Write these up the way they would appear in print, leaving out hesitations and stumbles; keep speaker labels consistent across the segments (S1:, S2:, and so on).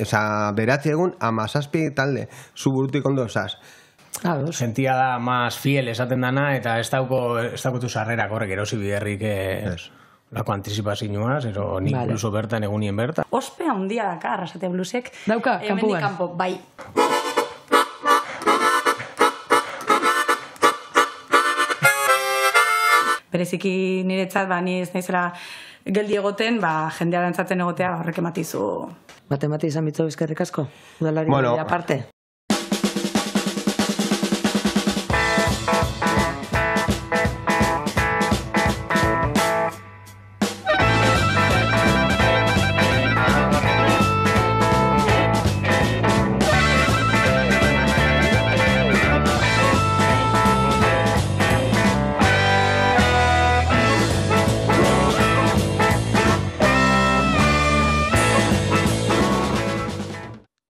S1: Osa, beratzi egun, 17 talde, zuburutik ondo osaz.
S2: Sentia da más fiel esaten dana, eta ez daukotu sarrerak horrek erosi biderrik lako antizipazioaz, ero nik bluso bertan egunien bertan.
S3: Ospe handia daka, Arrasate Bluesek.
S4: Dauka, kanpoan.
S3: Kanpo, bai. Bereziki niretzat, ni ez naizela geldi egoten, jendea dantzatzen egotea horrek ematizu.
S4: Batemati izan bitzo bizkerrik asko, udalari aparte.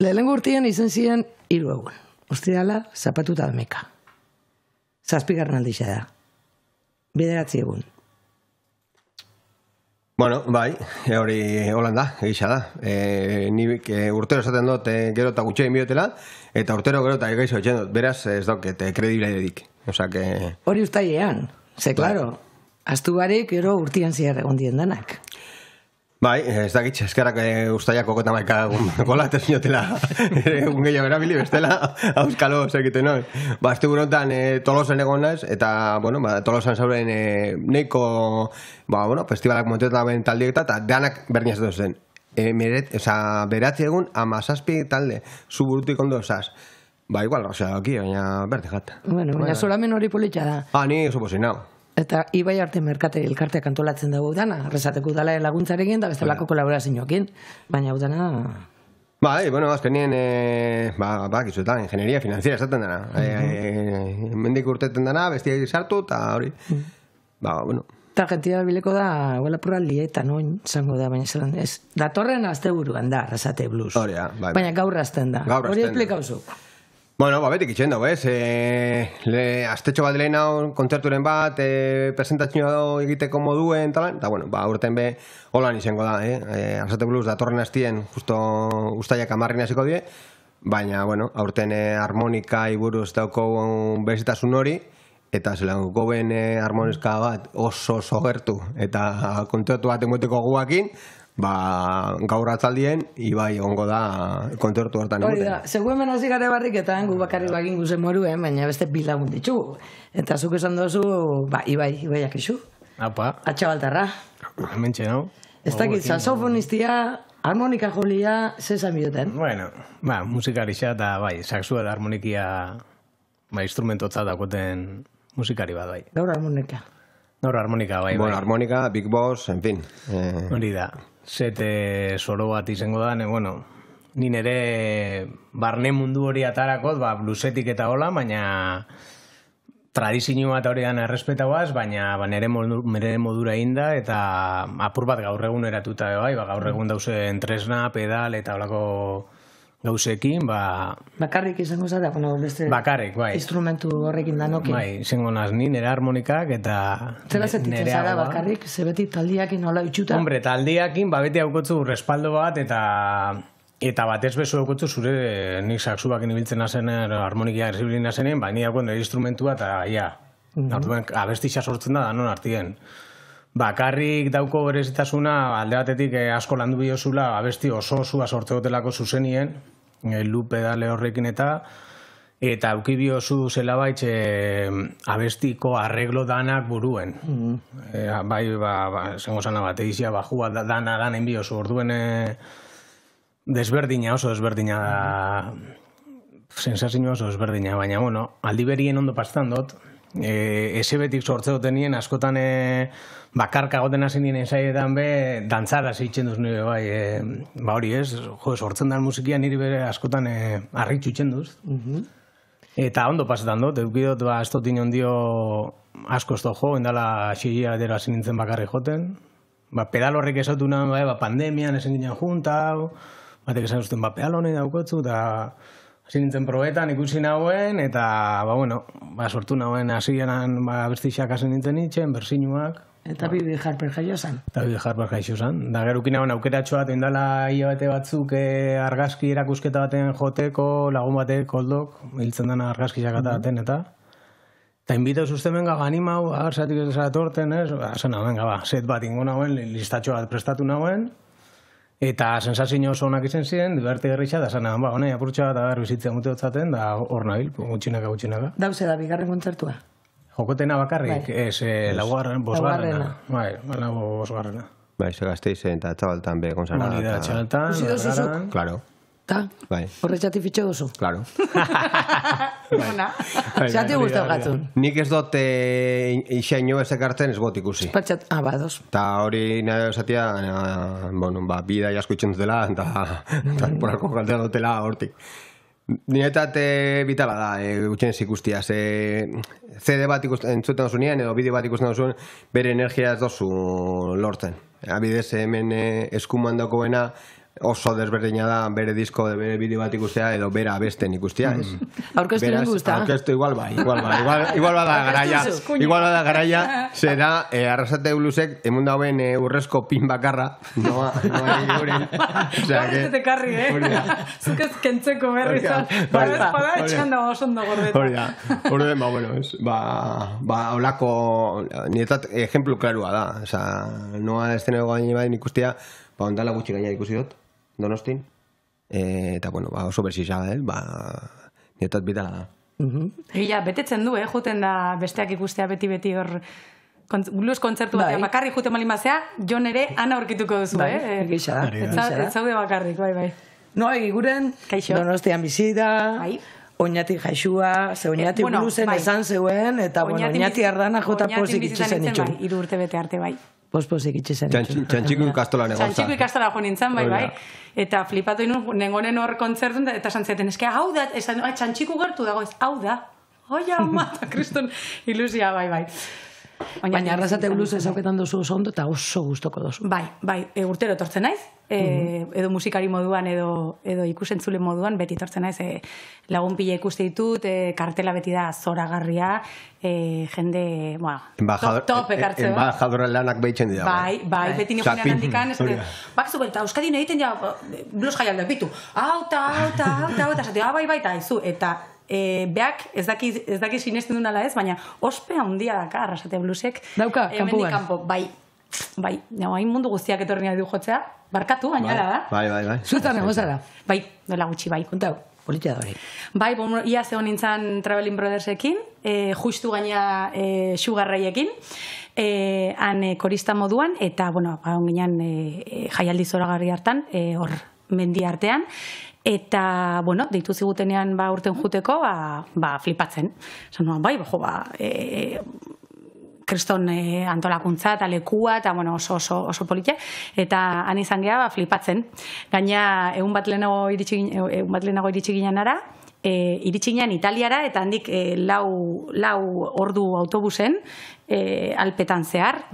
S4: Lehenengo urtean izan ziren 3 egun. Ostiala, zapatuta dameka. 7. aldixa da. 9 egun.
S1: Bueno, bai, hori Holanda, egisa da. Nik urtero esaten dut gero eta gutxein biotela, eta urtero gero eta egaizo etxen dut. Beraz, ez dauket kredibilea edik.
S4: Hori ustailean, ze, klaro, astu barik gero urtean ziar egon dien danak.
S1: Bai, ez dakit, eskerrak ustaiak okota maika gola eta zinotela egun gehiago erabili, bestela auskalo zekiten hori. Azte gurontan Tolosan egon naiz, eta, Tolosan zauren neiko, festivalak montetan ben taldiek eta danak berdinaz dut zen. Beratzi egun, 17 talde, zuburutik ondo osaz. Igual, aquí, baina berde jat.
S4: Baina solamen hori politxa da.
S1: Ni oso posinau.
S4: Eta Ibai Arte Merkateri elkarteak antolatzen dugu dana, Arrasateko udala laguntzarekin, eta bestelako kolaborazioekin, baina udana...
S1: azkenien, izuetan, ingenieria financiera esaten dana. Mendik urteten dana, bestiak sartu, eta hori.
S4: Eta gentia bileko da, huela purraldia eta noin, zango da, baina zelan, ez. Datorren azte buruan da, Arrasate Blues. Baina gaur azten da. Hori esplikauzu.
S1: Betik itxen dago, ez? Aztetxo bat lehen hau, kontzerturen bat, presentazioa egiteko moduen, eta, urten be, holan izango da, Arrasate Blues datorren hastien, justo ustaiak 10 hasiko die, baina, aurten harmonika iburuz dauko bezitasun hori, eta zelan goben harmonika bat oso gertu, eta kontzertu bat emoteko guakin, gaur atzaldien, Ibai ongo da kontzertu hortan
S4: emoten. Hori da, seguen menazik gare barriketan, gu bakarri bagin guzen moruen, baina beste bilagun ditugu. Eta zuk esan dozu, Ibaiak isu. Atxabaltarra.
S2: Hementxe, no?
S4: Ez dakit, saxofonistia, harmonika jolia, zesan bioten?
S2: Musikari xa, eta saxua da harmonikia, instrumentotza dakoten musikari bat, bai.
S4: Gaur harmonika.
S2: Gaur harmonika, bai.
S1: Harmonika, Big Boss, en fin.
S2: Hori da. Zete soro bat izango da, ni nire barne mundu hori atarakot, blusetik eta hola, baina tradizioa eta hori dana errespetagoaz, baina nire modura inda, eta apur bat gaur egun eratuta, gaur egun dauzen tresna, pedal, eta holako gauzekin,
S4: Bakarrik izango zara, beste...
S2: Bakarrik, bai.
S4: Instrumentu horrekin danokin.
S2: Izango naz ni, nire harmonikak, eta...
S4: Zela zetitzen zara bakarrik, ze beti taldiakin hola itxuta?
S2: Hombre, taldiakin, beti haukotzu respaldo bat, eta batez bezu haukotzu zure nik saxu bakin ibiltzen nazen, harmonikia erzibilin nazenean, ni haukot nire instrumentua, eta abestitza sortzen da danon artien. Bakarrik dauko berezitasuna, alde batetik asko landu biozula, abesti oso osua sortze gotelako zuzenien, lupe dale horrekin eta auki biozu zela baitz abestiko arreglo danak buruen. Zengo zana bat, egizia, bajua danen biozu, orduen desberdina, oso desberdina da, sensazio oso desberdina, baina, aldi berien ondo pastan dut, ese betik sortze gotenien, askotan bakarka goten hasi nien ensaietan be, dantzara zitzen duz nire, hori ez, sortzen da musikia niri bere askotan harritxu itzen duz. Eta ondo pasetan dut, edukidot, ez dut inondio asko ez jo, endala xillia dira hasi nintzen bakarri joten. Pedal horrek esautu nahi, pandemian esen ginen junta, batek esan zuten, pedal honi daukotzu, eta hasi nintzen probetan ikusi nauen, eta, sortu nauen hasieran bestixak hasi nintzen itxen, bersinuak,
S4: Eta David Harper jaio zan.
S2: David Harper jaio zan. Da gerukin hauen aukeratxo bat, indala hilabete batzuk argazki erakusketa baten joteko, lagun batek, koldok, hiltzen dena argazki jakata baten, eta inbiteu zuzten benga, animau, arzatik ez atorten, ez? Zen venga, set bat ingo nauen, listatxo bat prestatu nauen, eta sensazio oso onak izen ziren, diberte gerritxa, da zen, honei, apurtxa bat, bizitzea muteotzaten, da hor nabil, gutxinaka.
S4: Dauze da, bigarren kontzertua?
S2: Jokotena bakarrik, ez, laugarren, bosgarrena. Bai, bosgarrena.
S1: Bai, ze gazteizen eta txabaltan be, gonzara.
S2: Hori da, txabaltan,
S1: bosgarren. Claro.
S4: Ta? Horretxati fitxe duzu?
S1: Claro.
S4: Zati guztau gatzun?
S1: Nik ez dut ixaino ez ekartzen ez bot ikusi.
S4: Patxat, badoz.
S1: Ta hori nahi esatia, bueno, bida jasko itxen dutela, eta porako galtea dutela hortik. Niretat bitala da, gutxen ikustia. CD bat entzuten dozu nien, edo bideo bat ikusten dozu, bere energia ez dozu lortzen. Abidez, hemen eskuman dagoena, oso desberdina da bere disko, bere bideo bat ikustea, edo bera abesten ikustea, ez?
S4: Aurkeztu nik guzta?
S1: Aurkeztu igual bada garaia, zera, Arrasate Bluesek, emun dauen urrezko pin bakarra, noa egin
S3: Horretzete karri, Zuk ez kentzeko berri zan. Bada, etxan dago oso ondo gordeta.
S1: Hori den, holako, niretat, ejemplu klarua da. Noa esteneo gaini bain ikustea, ondala gutxi gaina ikusi dut, Donostin. Eta, bueno, oso berzisa, niretat bitala da.
S3: Egia, betetzen du, juten da besteak ikustea beti hor blues kontzertu batean bakarrik juten malimazea, Jon ere ana aurkituko duzu,
S4: Egisa da.
S3: Ez zaude bakarrik, bai.
S4: No, eguren, Donostian bizida, Oñati jaixua, ze Oñati bluesen esan zeuen, eta Oñati ardana jota posik itxezen itxun.
S3: 3 urte bete arte, bai.
S4: Posik itxezen.
S1: Txantxiku ikastola negoza.
S3: Txantxiku ikastola jo nintzen, bai. Eta flipatu inun, nengonen hor kontzertun, eta santzeten, eske hau da, txantxiku gertu dago, ez, hau da. Oia, mata, kriston ilusia, bai.
S4: Baina Arrasate Blues ezauketan dozu oso ondo eta oso gustoko dozu.
S3: Bai, urtero etortzen naiz, edo musikari moduan, edo ikusentzule moduan, beti etortzen naiz, lagun pila ikuste ditut, kartela beti da zoragarria, jende, top ekartzen.
S1: Embajadora lanak behitzen dira.
S3: Bai, beti nijonean handikan, bakzu belta, Euskadin egiten ja, blues jaialde, bitu, hau, bai, eta izu, eta beak ez daki sinesten duen ala ez, baina ospe handia daka Arrasate Bluesek.
S4: Dauka, kanpuan.
S3: Bai, hain mundu guztiak etorri nahi du jotzea, barkatu, gainara da.
S1: Bai.
S4: Zutan egozara?
S3: Bai, dola gutxi, bai.
S4: Kontau, politia da hori.
S3: Bai, ia zegoen nintzen Traveling Brothersekin, justu gaina Sugarrayekin, han korista moduan, eta, bueno, ginean jaialdi zoragarri hartan, hor mendi artean, eta, bueno, deitu zigutenean urten juteko, flipatzen. Zan, bai, kriston antolakuntza eta lekua, eta, bueno, oso politia, eta han izan geha, flipatzen. Gaina, egun bat lehenago iritsi ginen ara, iritsi ginen Italiara, eta handik lau ordu autobusen, Alpetan zehar,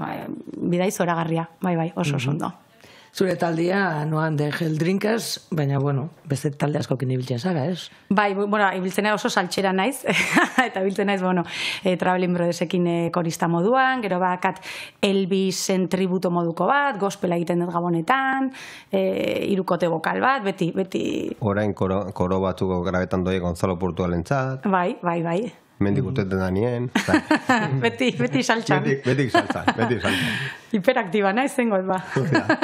S3: bidai zoragarria, bai, oso ondo.
S4: Zure taldia noan de Hell Drinkers, baina, bueno, beste talde askokin ibiltzen zara, ez?
S3: Bai, bueno, ibiltzen oso saltxera naiz, eta ibiltzen naiz, bueno, Traveling Brothersekin korista moduan, gero bakat Elvisen tributo moduko bat, gospela egiten dut gabonetan, irukote bokal bat, beti...
S1: Orain koro batzuko grabetan doi Gonzalo Portugalentzat.
S3: Bai.
S1: Mendik uteten da nien.
S3: Beti saltxan.
S1: Beti saltxan.
S3: Hiperaktiba naiz zengoet, ba.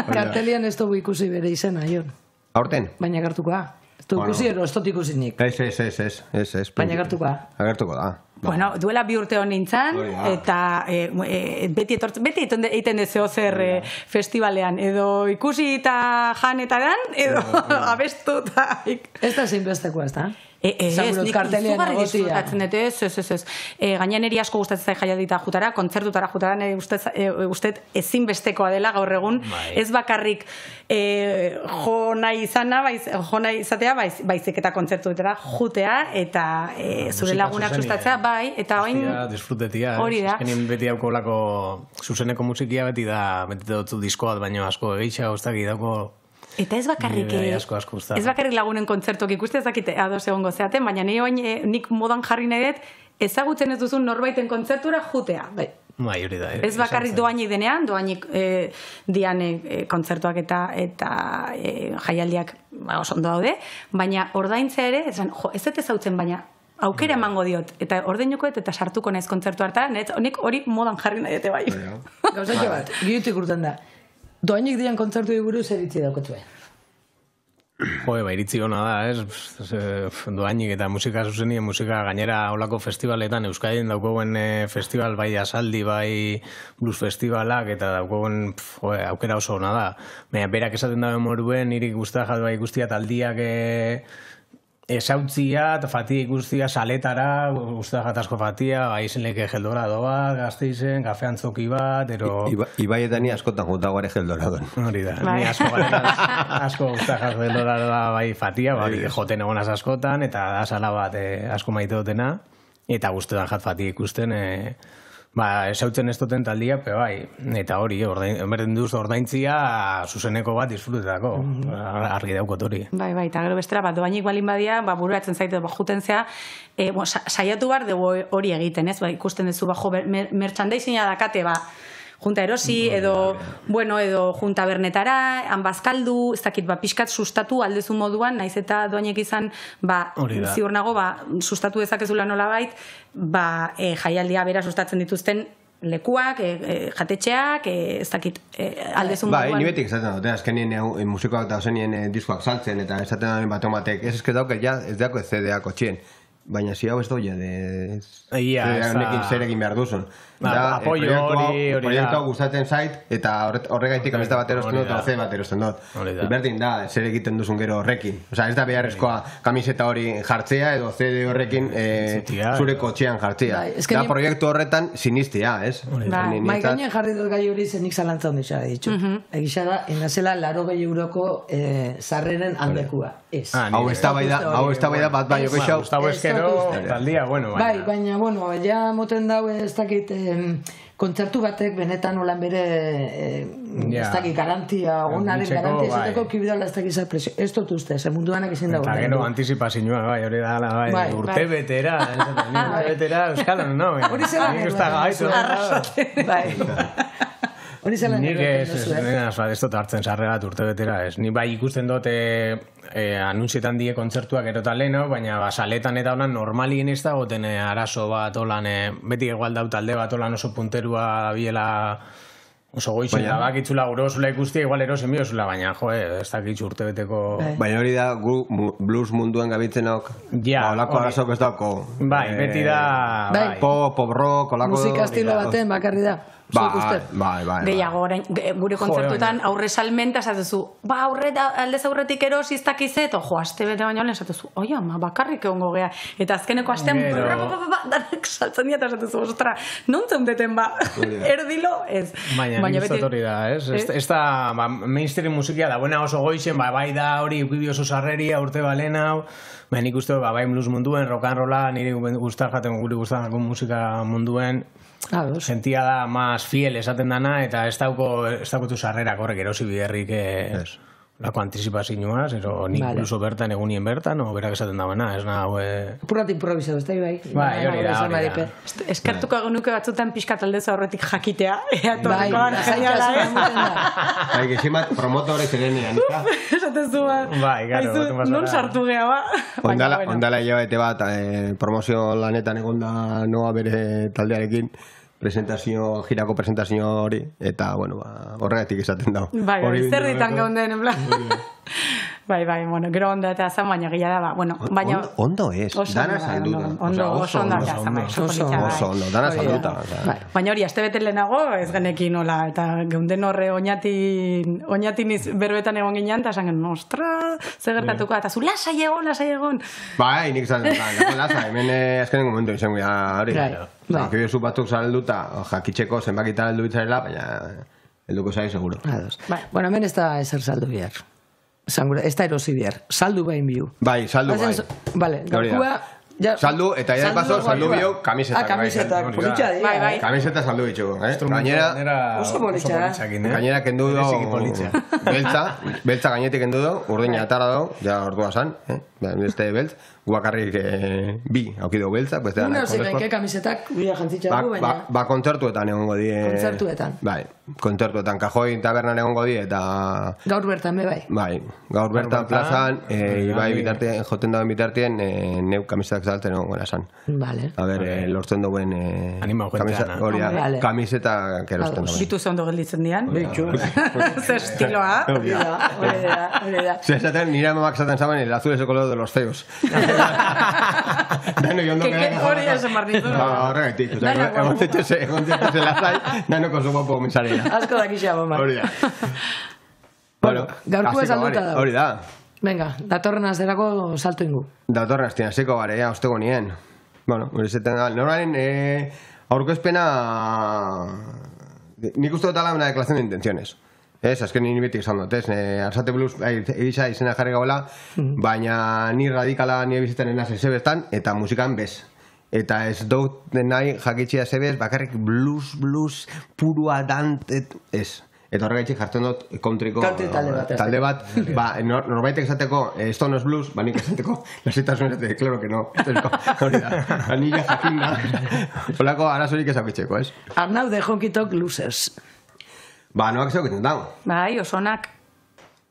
S4: Kartelian ez dugu ikusi bere izena, Jon.
S1: Aurten?
S4: Baina gertukoa. Ez du ikusi ero, ez dut ikusinik.
S1: Ez.
S4: Baina gertukoa.
S1: Agertuko da.
S3: Bueno, duela 2 urte hon nintzen, eta beti egiten dezeo zer festivalean, edo ikusi eta jan eta dan, edo abestu eta...
S4: Ez da zinbesteko, ez da?
S3: Ez, nik izugarri disfrutatzen dut, ez. Gainean eri asko gustatzen zai jaialdita jutara, kontzertutara jutara, ustez ezinbestekoa dela gaur egun, ez bakarrik jo nahi izatea, baizik eta kontzertutara jutea, eta zure lagunak sustatzea, bai, eta oin...
S2: Disfrutetia,
S3: hori da.
S2: Eskenin beti hauko lako zuzeneko musikia beti da, beti dutzu diskoat, baino asko egitxa, oztaki dauko...
S3: Eta ez bakarrik lagunen kontzertuak ikuste ez dakite ados egongo zeaten, baina nik modan jarri nahi dut ezagutzen ez duzun norbaiten kontzertura jutea. Ez bakarrik doainik denean, doainik dian kontzertuak eta jaialdiak oso ondo daude, baina ordaintzea ere, ez dut ezautzen, baina aukera emango diot, eta ordeinukoet eta sartuko naiz kontzertu hartan, honik hori modan jarri nahi bai.
S4: Gauzatxo bat, giutik urten da, doainik dian kontzertu buruz eritzi daukotue.
S2: Iritzi hona da, doainik eta musika zuzenien, musika gainera olako festivaletan, Euskadin daukoen festival bai asaldi, bai blues festivalak, eta daukoen aukera oso hona da. Berak esaten dago moruen, irik guztia jatu bai guztia taldiak esautzia, eta fatia ikustia saletara, guztia jatazko fatia, izenleke geldorado bat, Gasteizen, kafe antzoki bat, ero...
S1: Ibaietan ni askotan juntago ere geldorado.
S2: Hori da, ni asko guztia jatazko geldorado bai fatia, joten egonaz askotan, eta da sala bat asko maite dutena, eta guztietan jat fatia ikusten, esautzen ez duten taldia, bai, eta hori, berden duz ordaintzia zuzeneko bat disfrutetako, argi daukot hori.
S3: Bai, eta gero bestera, doainik balin badia, bururatzen zaitu, juten zea, saiatu bar dugu hori egiten, ez? Ikusten duzu, merchandising-a dakate, junta erosi, edo junta bernetara, hanbazkaldu, ez dakit, pixkat sustatu aldezu moduan, naiz eta doainek izan, ziur nago, sustatu dezakezula nolabait, jaialdia bera sustatzen dituzten lekuak, jatetxeak, ez dakit, aldezu moduan.
S1: Ni betik esaten dute, azkenien musikoak eta ozenien diskoak saltzen, eta esaten duen batek, ez dauke, ez dago ez CD-ak otxien. Baina si hau ez doia honekin zer egin behar duzun. Proiektu hau gustatzen zait, eta horregaitik amesta bat erosten dut, oze bat erosten dut. Berdin da, zer egiten duzun gero horrekin. Ez da beharrezkoa kamiseta hori jartzea, edo CD horrekin zure kotxean jartzea. Da proiektu horretan sinistia, ez?
S4: Maikainen jarri dut gai hori zenik zalantza ondisa ditxu. Egisa da, enazela 80 euroko sarreren handekua.
S1: Hau ez da baida bat bai okeixau.
S2: Taldia,
S4: bai, baina, ja moten dau ez dakit kontzertu batek benetan olan bere ez dakit garantia, gonaren garantia esateko kibidala ez dakit za presio. Ez dut uste, ze munduanak izin dago.
S2: Eta gero antizipazioa, hori da, urte betera, euskalan, no?
S4: Hori zelan hori zelan
S2: nik ez dut hartzen sarre bat urte betera, ez. Ni bai ikusten dut anuntzietan die kontzertuak erota leheno, baina saletan eta holan normalien ez da goten arazo bat holan, beti egual dau talde bat holan oso punterua biela oso goizun da bakitzula gure osula ikustia igual erosen biozula, baina ez dakitzu urte beteko...
S1: Baina hori da blues munduen gabitzenok, olako arazok ez dauko.
S2: Bai, beti da...
S1: Pop rock, olako...
S4: Musika estilo baten bakarri da.
S3: Gehiago, gure kontzertutan aurre salmenta esatezu, aldez aurretik erosi ez dakizet, aste bete baino lehen esatezu, bakarrik egongo gea, eta azkeneko astean danak saltzen dira eta esatezu, ostra, non zeundeten erdilo, ez.
S2: Baina nik hori da, ez da mainstream musikia da, buena oso goizen, bai da hori ukibi oso sarreria urte balen hau, nik uste bai blues munduen, rock and rolla, niri guztar jaten guri guztar musika munduen, sentia da más fiel esaten dana, eta ez daukotu sarrerak horrek erosi biherrik lako antizipazioaz, ero nik bluso bertan egunien bertan, o berak esaten dabena, ez nago...
S4: Purrat improvisado, ez da bai?
S2: Bai, hori da.
S3: Eskertuko nuke batzutan pixkat aldez aurretik jakitea,
S4: bai,
S1: gehiamat promotore zerenean,
S3: esatezu
S2: bai, garo,
S3: non sartu geha,
S1: ondala hilabete bat, promozio lanetan egonda noa bere taldearekin, girako presentazio hori, eta, horregatik esaten dago.
S3: Bai, zer ditan gaunden, en plan. Bai, gero ondo eta zan, baina gila da, baina...
S1: Ondo ez, dana salduta.
S3: Oso ondo,
S1: oso ondo, dana salduta.
S3: Baina hori, aste bete lehenago, ez genekin hola, eta geunden horre oinatin berbetan egon ginean, eta esan genuen, ostra, zer gertatuko, eta zu, lasai egon.
S1: Bai, nik esan dut, lasai, hemen azkenen momentu izango, hori. Kibiozu batzuk salduta, jakitzeko zenbakita heldu bitzarela, baina helduko zai, seguro.
S4: Bueno, hemen ez da ezer saldu bihar. Ez da erosi bihar. Saldu behin bihu.
S1: Bai, saldu bai.
S4: Bale, gaukua
S1: Saldu, eta ya paso, saldu bio kamisetak.
S4: Kamisetak, politxa dira.
S3: Bai.
S1: Kamiseta saldu bitxu, Gainera,
S4: oso politxa.
S1: Gainera kendu do, beltza gainetik kendu do, urdina atara do, ja ordua san, beste beltz, guakarrik bi, aukido beltza, beste dana.
S4: Una zirenke kamisetak, bia jantzitza du, baina.
S1: Ba, kontzertuetan egongo die.
S4: Kontzertuetan.
S1: Bai, kontzertuetan, Kajoi tabernan egongo die, eta...
S4: Gaur bertan, bai.
S1: Bai, gaur bertan plazan, bai, joten dauen bitartien, neu kamisetak zaltzen egongo esan.
S4: Vale.
S1: A ber, lortzen duen kamiseta kerosten dauen.
S3: Bitu zondo gelditzen dian. Zer estiloa.
S4: Hori da.
S1: Zer esaten, nire amamak esaten zaben, el azul es el color de los feos.
S3: Hori esan marnitu.
S1: Horregatik. Egon zetxe lazai, nano con su guapo mensarea.
S4: Asko dakixa, bomba.
S1: Hori da.
S4: Bueno, gaurko esalduta da.
S1: Hori da.
S4: Venga, datorren azerako salto ingu.
S1: Datorren aztien, hasiko gare, osteko nien. Bueno, hori zeten da. Normalen, aurkezpena... Nik uste dut ala una declaración de intenciones. Azken nini beti izan dut, Arsate Blues egisa izena jarri gaula, baina ni radikala nire bizitzen enaz ezebestan, eta musikan bez. Eta ez dut nahi jakitxia zebez, bakarrik blues, purua dant, ez. Eta horregaitxik jartzen dut countryko talde bat. Norbaitek esateko, esto no es blues, nik esateko, lasitasun ez, claro que no. Hori da, anilla jakin da. Olako arazorik ezakitxeko, ez?
S4: Arnau de Honkitok Losers.
S1: Noak zeuketen dago.
S3: Bai, osonak.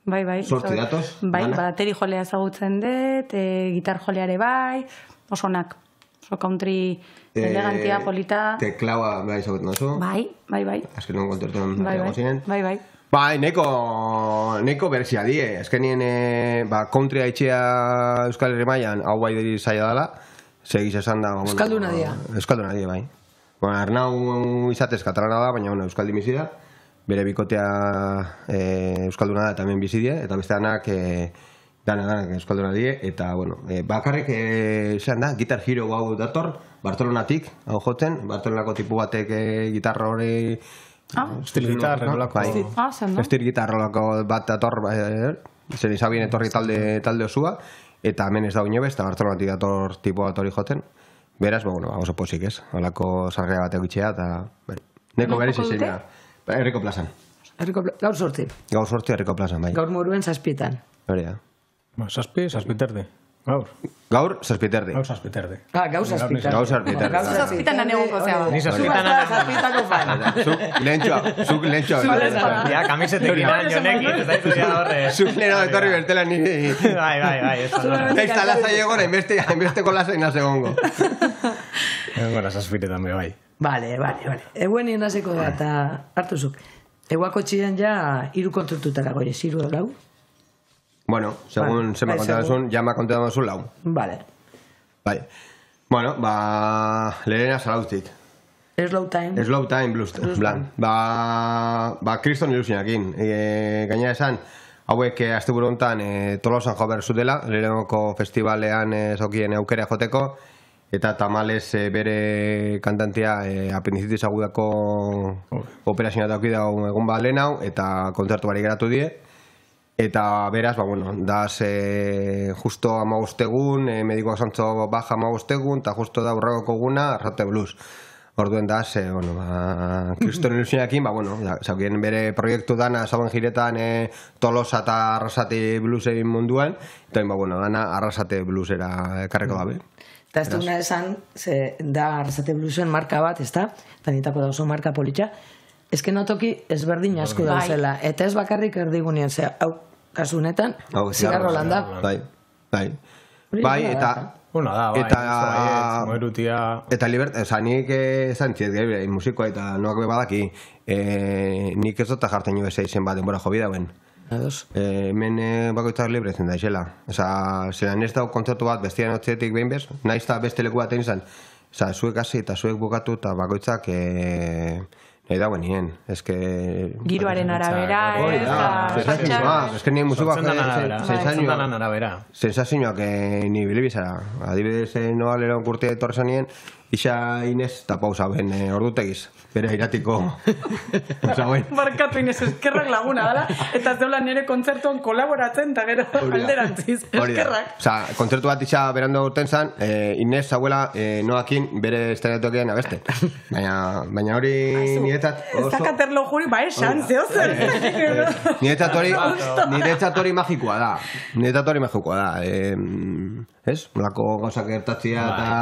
S3: Bai.
S1: Sortzi datoz.
S3: Bai, bateri jolea ezagutzen dut, gitar joleare bai, osonak. Oso country elegantia, polita.
S1: Teklaua bai ezagutzen dazu.
S3: Bai.
S1: Azken non kontertuan dago zinen.
S3: Bai.
S1: Bai, neko berzia die. Azkenien country haitxea Euskal Herri mailan hau bai diri zaila dela. Segiz esan da.
S4: Euskalduna dia.
S1: Euskalduna die, bai. Arnau izatez katalana da, baina Euskaldi bizi da. Bere bikotea Euskalduna da tamen bizi die, eta beste danak danak Euskalduna die, eta, bakarrik esan da, Guitar Hero hau dator, Barcelonatik, hau jotzen, Barcelonako tipu batek gitarra hori...
S2: Stil gitarra, nolako...
S1: Stil gitarra bat dator, zen izabien etorri talde osua, eta hemen ez da inobez, eta Barcelonatik dator tipu bat hori jotzen. Beraz, oso posik ez, holako sargea bat egitxea, eta... Neko bere zizena. Herriko plazan.
S4: Gaur sortzi.
S1: Gaur sortzi Herriko plazan, bai.
S4: Gaur moruen zazpietan.
S1: Hori da.
S2: Zazpiterde.
S1: Gaur zazpiterde.
S2: Gaur zazpiterde.
S4: Gaur zazpiterde.
S1: Gaur zazpiterde.
S3: Gaur zazpitan anegoko zeago.
S2: Ni zazpitan
S4: zazpitako fan.
S1: Zuk lehentxoa.
S2: Ja, kamisetekin jonekin, ez da izu horre.
S1: Zuk lehena etorri bertela niri.
S2: Bai.
S1: Eta lazai egon, hainbesteko lazai nasegongo.
S2: Gora zazpitetan bai.
S4: Vale. Eguen inazeko da, eta hartuzuk. Eguako txiren ja, 3 kontzertutara goiez, 3 lau?
S1: Bueno, segun zema kontadazun, jama kontadazun 4.
S4: Vale.
S1: Bai. Bueno, lehenena Zarauztik.
S4: Slow
S1: Time Blues, blan. Kriston ilusionakin. Gainera esan, hauek asteburu hontan Tolosan jo behar zutela, lehenoko festivalean zokien aukera joteko, eta tamales bere kantantia apendicitis agudako operazioa dauki dago egun bat lehen hau, eta kontzertu bari geratu die. Eta beraz, daz justo 15 egun, medikoak zantzo baja 15 egun, eta justo da urragoko eguna Arsate Blues. Orduen daz, Kriston ilusionakin, zaukien bere proiektu dana zauen jiretan Tolosa eta Arrasate Bluesen munduan, eta dana Arrasate Bluesera ekarreko gabe.
S4: Eta ez duguna esan, da Arrasate Bluesen marka bat, ez da? Eta nitako da oso marka politxa. Ezken otoki ezberdin asko dauzela. Eta ez bakarrik erdigunean, hau, kasu honetan, zigarro landa.
S1: Bai, eta... Eta libertad, nik esan txiet musikoa eta noak bebadaki, nik ez dut jartzen jo izen bat denbora jobi dauen. Hemen bakoitzak libre zen da izela. Zeran ez dago kontzertu bat bestian otzetik behin bez, nahiz eta beste leku batean izan. Zuek hasi eta zuek bukatu eta bakoitzak nahi dauen nien.
S3: Giroaren arabera,
S1: ez que nien musikoak sensazioak
S2: arabera.
S1: Sensazioak ni bilibizara. Adibidez, noa lero kurtia etorri zanien, Ixa Inez eta pausa ben ordutegiz. Bere iratiko...
S3: Barkatu Inez, eskerrak laguna, dala? Eta zeula nire kontzertuan kolaboratzen, eta gero alderantziz, eskerrak.
S1: Osa, kontzertu bat ixa berando urten zan, Inez abuela noakin bere estereotokean abeste. Baina hori niretzat...
S3: Ez dakaterlo juri, esan, zehozer.
S1: Niretzat hori magikoa da. Niretzat hori magikoa da. Ez? Molako gauzak gertatzea eta...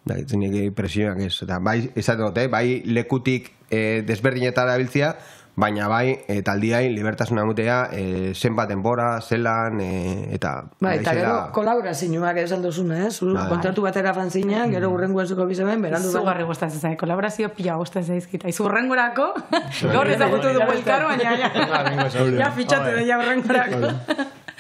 S1: Da, zinegi presioak ez. Bai, esaten dut, bai lekutik desberdinetara biltzia, baina bai taldiai libertasuna mutea zenbat denbora, zelan, eta...
S4: Bai, eta gero kolaborazioak esan duzuna, kontratu batera fanzina, gero urrengo ezuko bizaben, berandu...
S3: Zugarri gustatzen zain, kolaborazio pila gustatzen zaizkita. Izu urrengorako, gaur ezagutu du elkaro, baina ja fitxatu deia urrengorako.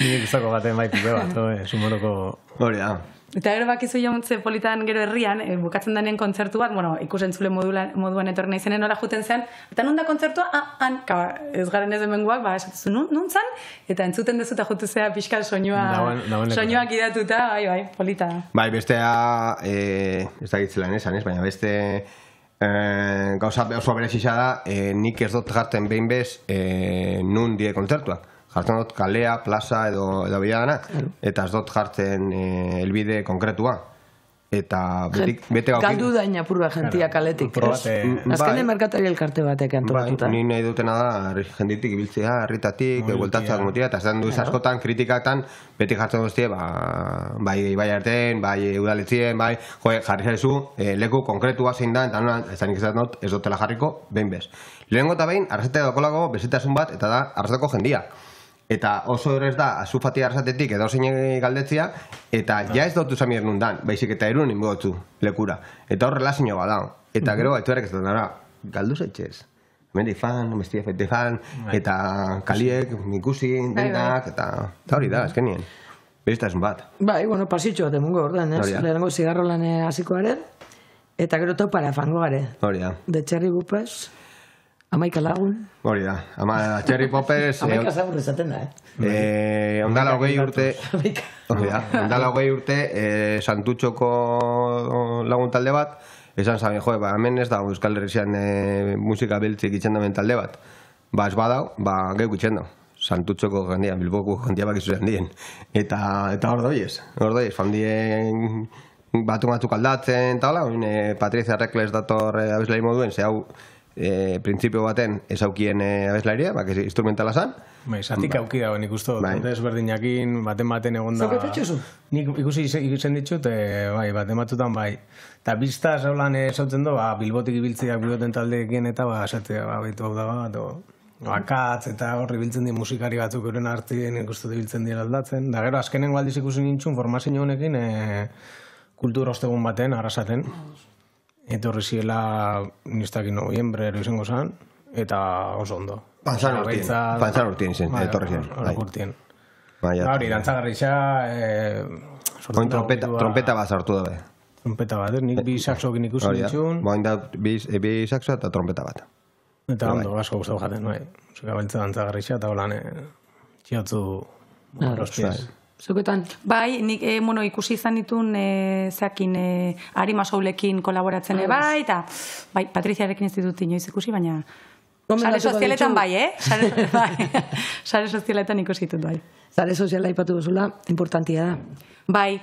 S2: Nik guztako baten baitu bat, sumoroko...
S1: Hori da.
S3: Eta gero bakizu jauntze politan gero herrian, bukatzen denean kontzertu bat, ikusentzule moduan etorri nahi zenen nola juten zen, eta non da kontzertua? Ez garen ez hemengoak, esatuzu, nun zan? Eta entzuten dezuta jutu zea pixkal soinuak idatuta, bai, polita.
S1: Bai, bestea, ez da gitzelan esan, baina beste gauza oso berezisa da, nik ez dut jartzen behin bez nun die kontzertuak. Jartzen dut kalea, plaza edo biladana, eta ez dut jartzen elbide konkretua. Eta bete gaukin...
S4: Galdu dain apurra jentia kaletik, ez? Azkenen merkatari elkarte batek antolatuta.
S1: Ni nahi dutena da jenditik ibiltzea, herritatik, bueltatzak mutia, eta ez den duiz askotan, kritikatan, beti jartzen duztie, bai artean, bai udaletzien, bai, jarri zaizu, leku konkretua zein da, eta ez da nik ez dutela jarriko, behin bez. Lehenengo eta behin, arrazatea dakolako bezitasun bat, eta da arrazateko jendia. Eta oso horrez da, azufati arrazatetik edo zein galdetzia, eta ja ez dutu zamir nundan, baizik eta erun inbotzu lekura. Eta horrela zinio bada. Eta gero, etuerek ez dut nara, galdu zaitxez. Mendi fan, mestia fete fan, eta kaliek, ikusi, dendak, eta hori da, eskenien. Bezitasun bat.
S4: Bai, pasitxo bat emungo ordan, ez? Lehenengo zigarro lan hasikoaren, eta gero taupara fango gare.
S1: Hori da.
S4: De Cherry Poppers, Amaika lagun.
S1: Hori da. Cherry Poppers...
S4: Amaika zabur esaten da,
S1: Ondala hogei urte... Ondala hogei urte, Santutxoko lagun talde bat, esan zaben, hemen ez da Euskal Herrian musika beltzik itxendamen talde bat. Ez badau, geuk itxendo. Santutxoko jendia, Bilboko jendia bakizu jendien. Eta hor doiez, fandien batzuk aldatzen, eta hola, Patricia Rekles dator abeslari moduen, ze hau printzipio baten ez aukien abeslairia, instrumentala zan.
S2: Zatik auki dago nik uste, desberdinakin, baten egon da...
S4: Zauke fetxozu?
S2: Nik ikusi ikusen ditut, baten batutan bai. Eta biztaz haulan esautzen du, Bilbotik ibiltziak biloten taldeekin, eta esatea, baitu hau da bat, akatz, eta horri biltzen di musikari batzuk euren hartzien, ikustu biltzen dira aldatzen. Da gero, azkenengo aldiz ikusi nintzun, formazio honekin, kultur ostegun baten, arrasaten. Etorri ziela, niztakin noviembre izango zen, eta oso ondo.
S1: Pantzan urtien zen, etorri zen.
S2: Hori, dantzagarritxa...
S1: Oin trompeta bat sartu dabe.
S2: Trompeta bat, nik bi saxokin ikusi ditxun.
S1: Oin da bi saxo eta trompeta bat.
S2: Eta ondo, asko guztau jaten, bai. Musika beltza dantzagarritxa, eta holan txiotzu los pies.
S4: Zuketan?
S3: Bai, nik ikusi izan ditun zeakin Ari Masoulekin kolaboratzen bai, eta bai, Patriziarekin ez ditut inoiz ikusi, baina sare sozialetan bai, sare sozialetan ikusi ditut bai.
S4: Sare soziala ipatu duzula, importantia da.
S3: Bai,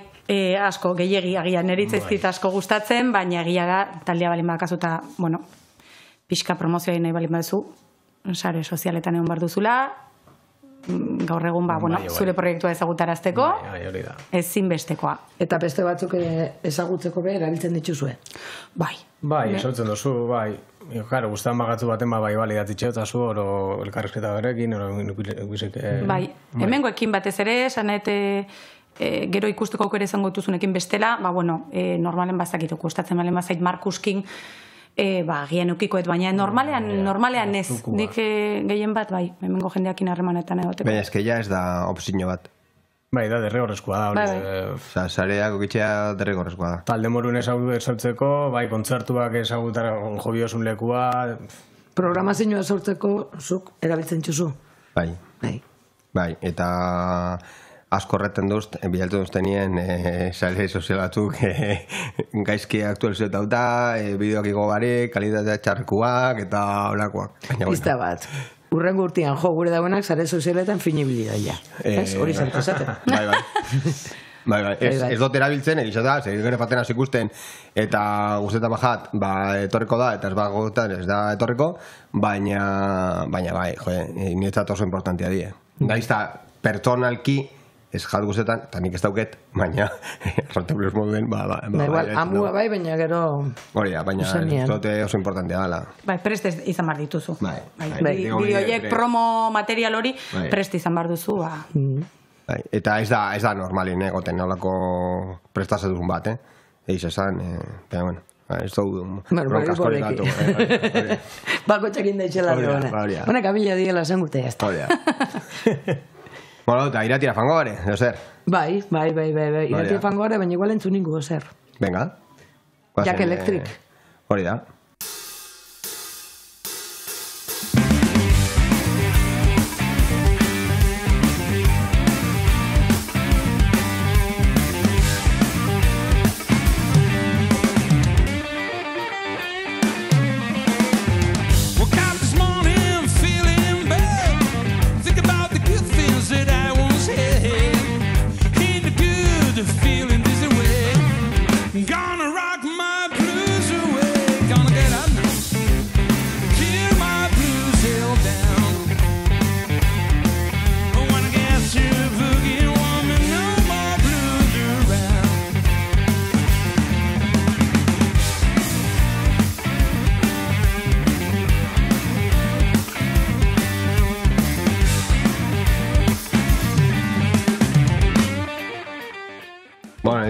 S3: asko, gehiegi, agian eritzaizkit asko gustatzen, baina egia da, taldea balin bakazuta, pixka promozioa nahi balin baduzu, sare sozialetan egon bar duzula, gaur egun, zure proiektua ezagutarazteko, ezinbestekoa.
S4: Eta beste batzuk ezagutzeko be, erabiltzen dituzue?
S3: Bai.
S2: Bai, esautzen duzu, bai. Claro, gustan bagatzu baten bai balidatzitxe, eta zu, oro elkarrezketa berekin, oro ikuzik...
S3: Bai, hemengoekin batez ere, sanet gero ikusteko aukera izango dituzunekin bestela, normalen bazakitu, gustatzen balen bazait Marcus King, gian eukikoet, baina normalean ez, nik gehien bat, bai, hemengo jendeakin harremanetan egoteko.
S1: Baina eskeia ez da opzio bat.
S2: Bai, da, derrigorrezkoa da.
S1: Sareak okitxea derrigorrezkoa da.
S2: Talde morun ezautzeko, bai, kontzertuak ezagutara jobiosun lekua...
S4: Programazioa sortzeko zuk erabiltzen txuzu?
S1: Bai, eta asko horretzen duzt, bilatu duztenien sare sozial batzuk gaizki aktualizatuta, bideoak igo barik, kalitatea txarkuak eta horakoak.
S4: Pista bat. Urrengo urtean gure dauenak sare sozialetan finibilidadia. Ez? Hori zartu
S1: Bai, ez dut erabiltzen, egizata, gero faten hasi ikusten, eta guztetan bajat, etorriko da, eta ez bagotan ez da etorriko, baina bai, niretzat oso importantia die. Gaizta, pertsonalki, ez jat guztetan, eta nik ez dauket, baina, Arrate Blues moduen,
S4: amua bai, baina gero...
S1: Hori da, baina ez dut oso importantia dela.
S3: Bai, prest izan bar dituzu. Bideoiek promo material hori, prest izan bar duzu,
S1: Eta ez da normalin egoten nolako prestazedun bat, Eiz esan, pero bueno, ez dugu bronkaz kolikatu.
S4: Bako txekin da itxela duena. Honek abila diela zen gute jazta.
S1: Bueno, eta iratira fango gare, edo zer?
S4: Bai, iratira fango gare, baina igual entzun ningu, zer.
S1: Venga.
S4: Jak Electric.
S1: Hori da.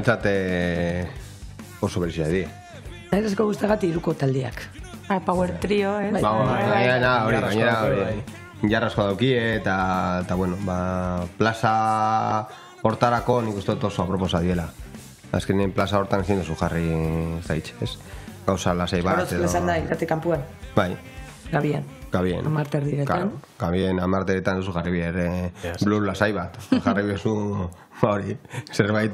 S1: Etzat oso berezia di.
S4: Zairazko guztagat iruko taldeak.
S3: Power Trio, ez?
S1: Gainera jarrasko daukie, eta bueno, plaza hortarako nik uste oso aproposa diela. Azkenean plaza hortan ezin duzu jarri zaitz, ez? Gauza lasai bat.
S4: Horozko esan da, irate kanpuan.
S1: Bai.
S4: Gabien. Amarter diretan.
S1: Gabien, amarteretan duzu jarri bier blues lasai bat. Jarri biezu, hori, zerbait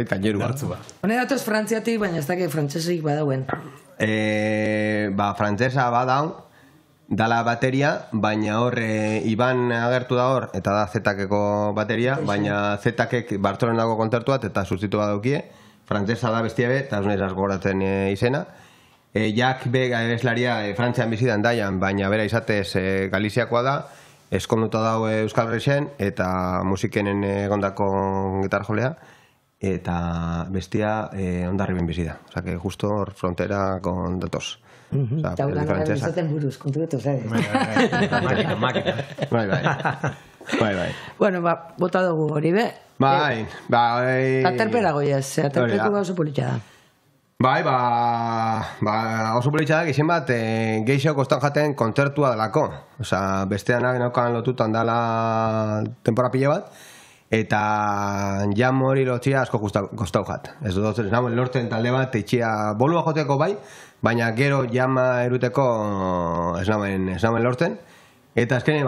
S1: kaineru bat.
S4: Hone datoz frantziatik, baina ez dakit frantzesik badauen.
S1: Frantzesa badau, dala bateria, baina hor Iban agertu da hor, eta da Zetakeko bateria, baina Zetakek Bartzolen dago kontzertu bat, eta sustitu badaukie. Frantzesa da bestia be, eta ez nahiz gogoratzen izena. Jak be abeslaria Frantzian bizidan daian, baina bera izatez Galiziakoa da, eskonduta dago Euskal Herrixen, eta musikenen egondako gitarjolea, eta bestia Hondarriben bizida. Osa, que justo hor frontera con datos.
S4: Eta hau gana bizaten buruz, kontuetu, zabe?
S2: Makina.
S1: Bai.
S4: Bueno, bota dugu hori, be?
S1: Bai.
S4: Aterpera goiaz, aterpeku oso politxa da.
S1: Bai, oso politxadak izin bat geixo kostan jaten kontzertua delako. Osa, bestean agenaukan lotutan dela tempora pile bat, eta jam hori lotxia asko kostau jat. Ez dut, ez nagoen lortzen talde bat, itxia bolua joteko bai, baina gero jama eruteko ez nagoen lortzen. Eta azkenean,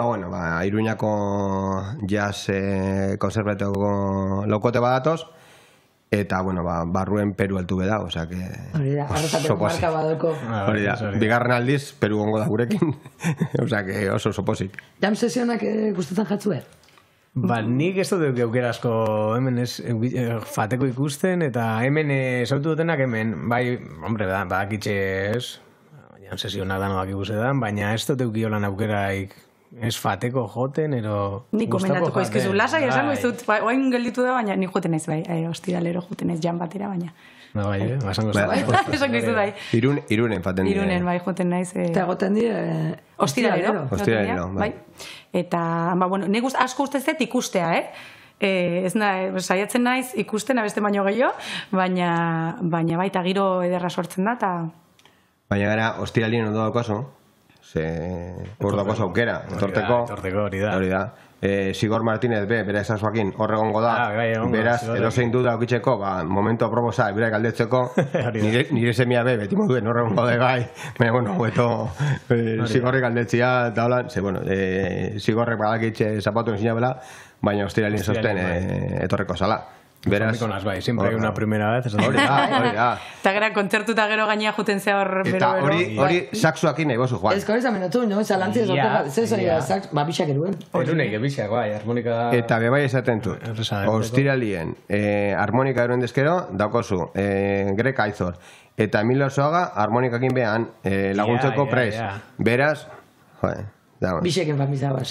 S1: Iruñako jazz konservateko lokote badatoz, eta, barruen Peru altu beda, osea que...
S4: Hori da, arrozateko marka badoko.
S1: Hori da, bigarren aldiz, Peru gongo da gurekin, osea que oso posik.
S4: Jam sesionak gustatzen jatzue?
S2: Nik ez dut aukera asko hemen fateko ikusten, eta hemen sautu dutenak hemen, bai, hombre, badakitxe ez, jam sesionak da nobak ikusetan, baina ez dut eukiolan aukeraik ez fateko joten, ero...
S3: Nik komendatuko izkizu, lasai esango izut, oain gelditu da, baina nik joten ez bai, ostiralero joten ez jan batera, baina...
S2: Bai, basango zuen.
S3: Esango izut bai.
S1: Irunen faten dira.
S3: Irunen, bai, joten naiz...
S4: Eta goten dira...
S3: Ostiralero, bai. Eta, nik asko ustezet ikustea, ez saiatzen naiz ikusten abeste baino gehiago, baina baita giro ederra sortzen da, eta...
S1: Baina gara, ostiralien ondo daukazu, hor dagoz aukera, etorteko
S2: hori da.
S1: Sigor Martínez bera esazuakin horregongo da, beraz, erozein du daukitzeko, momento aproposa, bera galdetzeko, nire semia beti moduen horregongo da gai, baina, Sigorrek galdetzia, eta holan, Sigorrek badakitxe zapatu enzina bela, baina ostiralien zosten etorreko zala. Beraz,
S2: bai, siempre hay una primera vez.
S1: Hori da.
S3: Eta gara kontzertu eta gero gainea juten zea hor bero.
S1: Eta hori saksuakin nahi bozu, Juan.
S4: Ez hori zamenatu, no? Zalantzi ez ortega, zezoia, bixak eruen.
S2: Erunek, bixak, bai, harmonika...
S1: Eta bebai esaten du, ostiralien harmonika eruen dezkero, daukozu, Grek Aizor, eta Emilio Soaga harmonikakin behan laguntzeko prez. Beraz, joder...
S4: Bixeken famisa bas.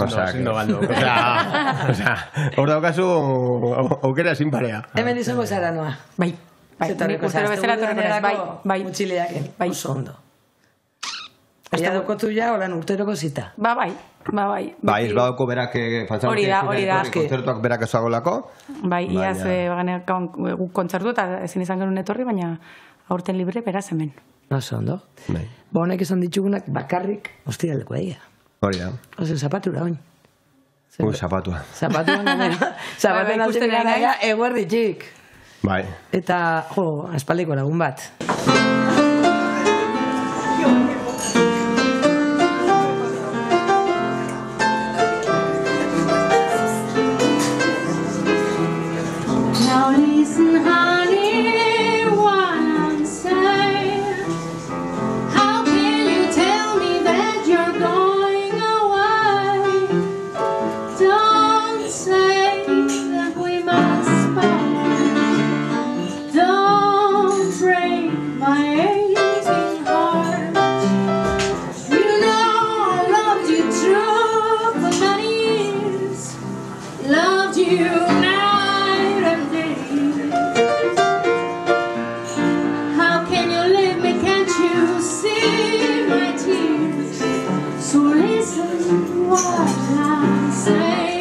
S1: Hor daukazu aukera sin parea.
S4: Hemen izango zara noa.
S3: Bai. Nik urtero bezala torreko bai.
S4: Mutxileaken. Bai. Oso ondo. Eta dokotu ja, holan urteroko zita.
S3: Bai.
S1: Bai, ez badauko berak
S3: hori da.
S1: Kontzertuak berak ezagolako.
S3: Bai, iaz guk kontzertu eta ezin izan genuen etorri, baina aurten libre beraz hemen.
S4: Oso ondo. Honek esan ditugunak bakarrik ostiraleko egia.
S1: Hori da.
S4: Ozen, zapatura, oin.
S1: Zapatua.
S4: Zapatuan ganera. Zapatuan altzen gara, eguerdi txik.
S1: Bai.
S4: Eta, aspaldiko lagun bat.
S5: Now listen, honey, what I'm saying. How can you tell me that you're going away? Don't say that we must part. Don't break my aching heart. You know I loved you true for many years. Loved you night and day. How can you leave me? Can't you see my tears? So listen what I'm saying.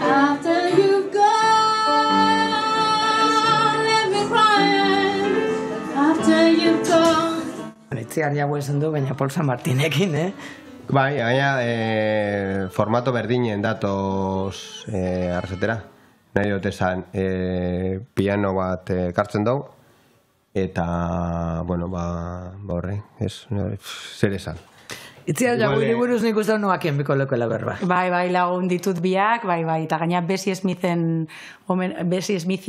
S5: After you've gone, let me cry. After you've gone.
S4: Itziar jago esan du, baina Paul San Martinekin,
S1: Bai, gaina formato berdinen datoz arrazetera. Nahi dut esan, piano bat kartzen dugu, eta, bueno, horre, zer esan.
S4: Itziar jago iriburuz nik uste noakien biko lekoela berba.
S3: Bai, lagun ditut biak, bai, eta gaina Bessie Smithi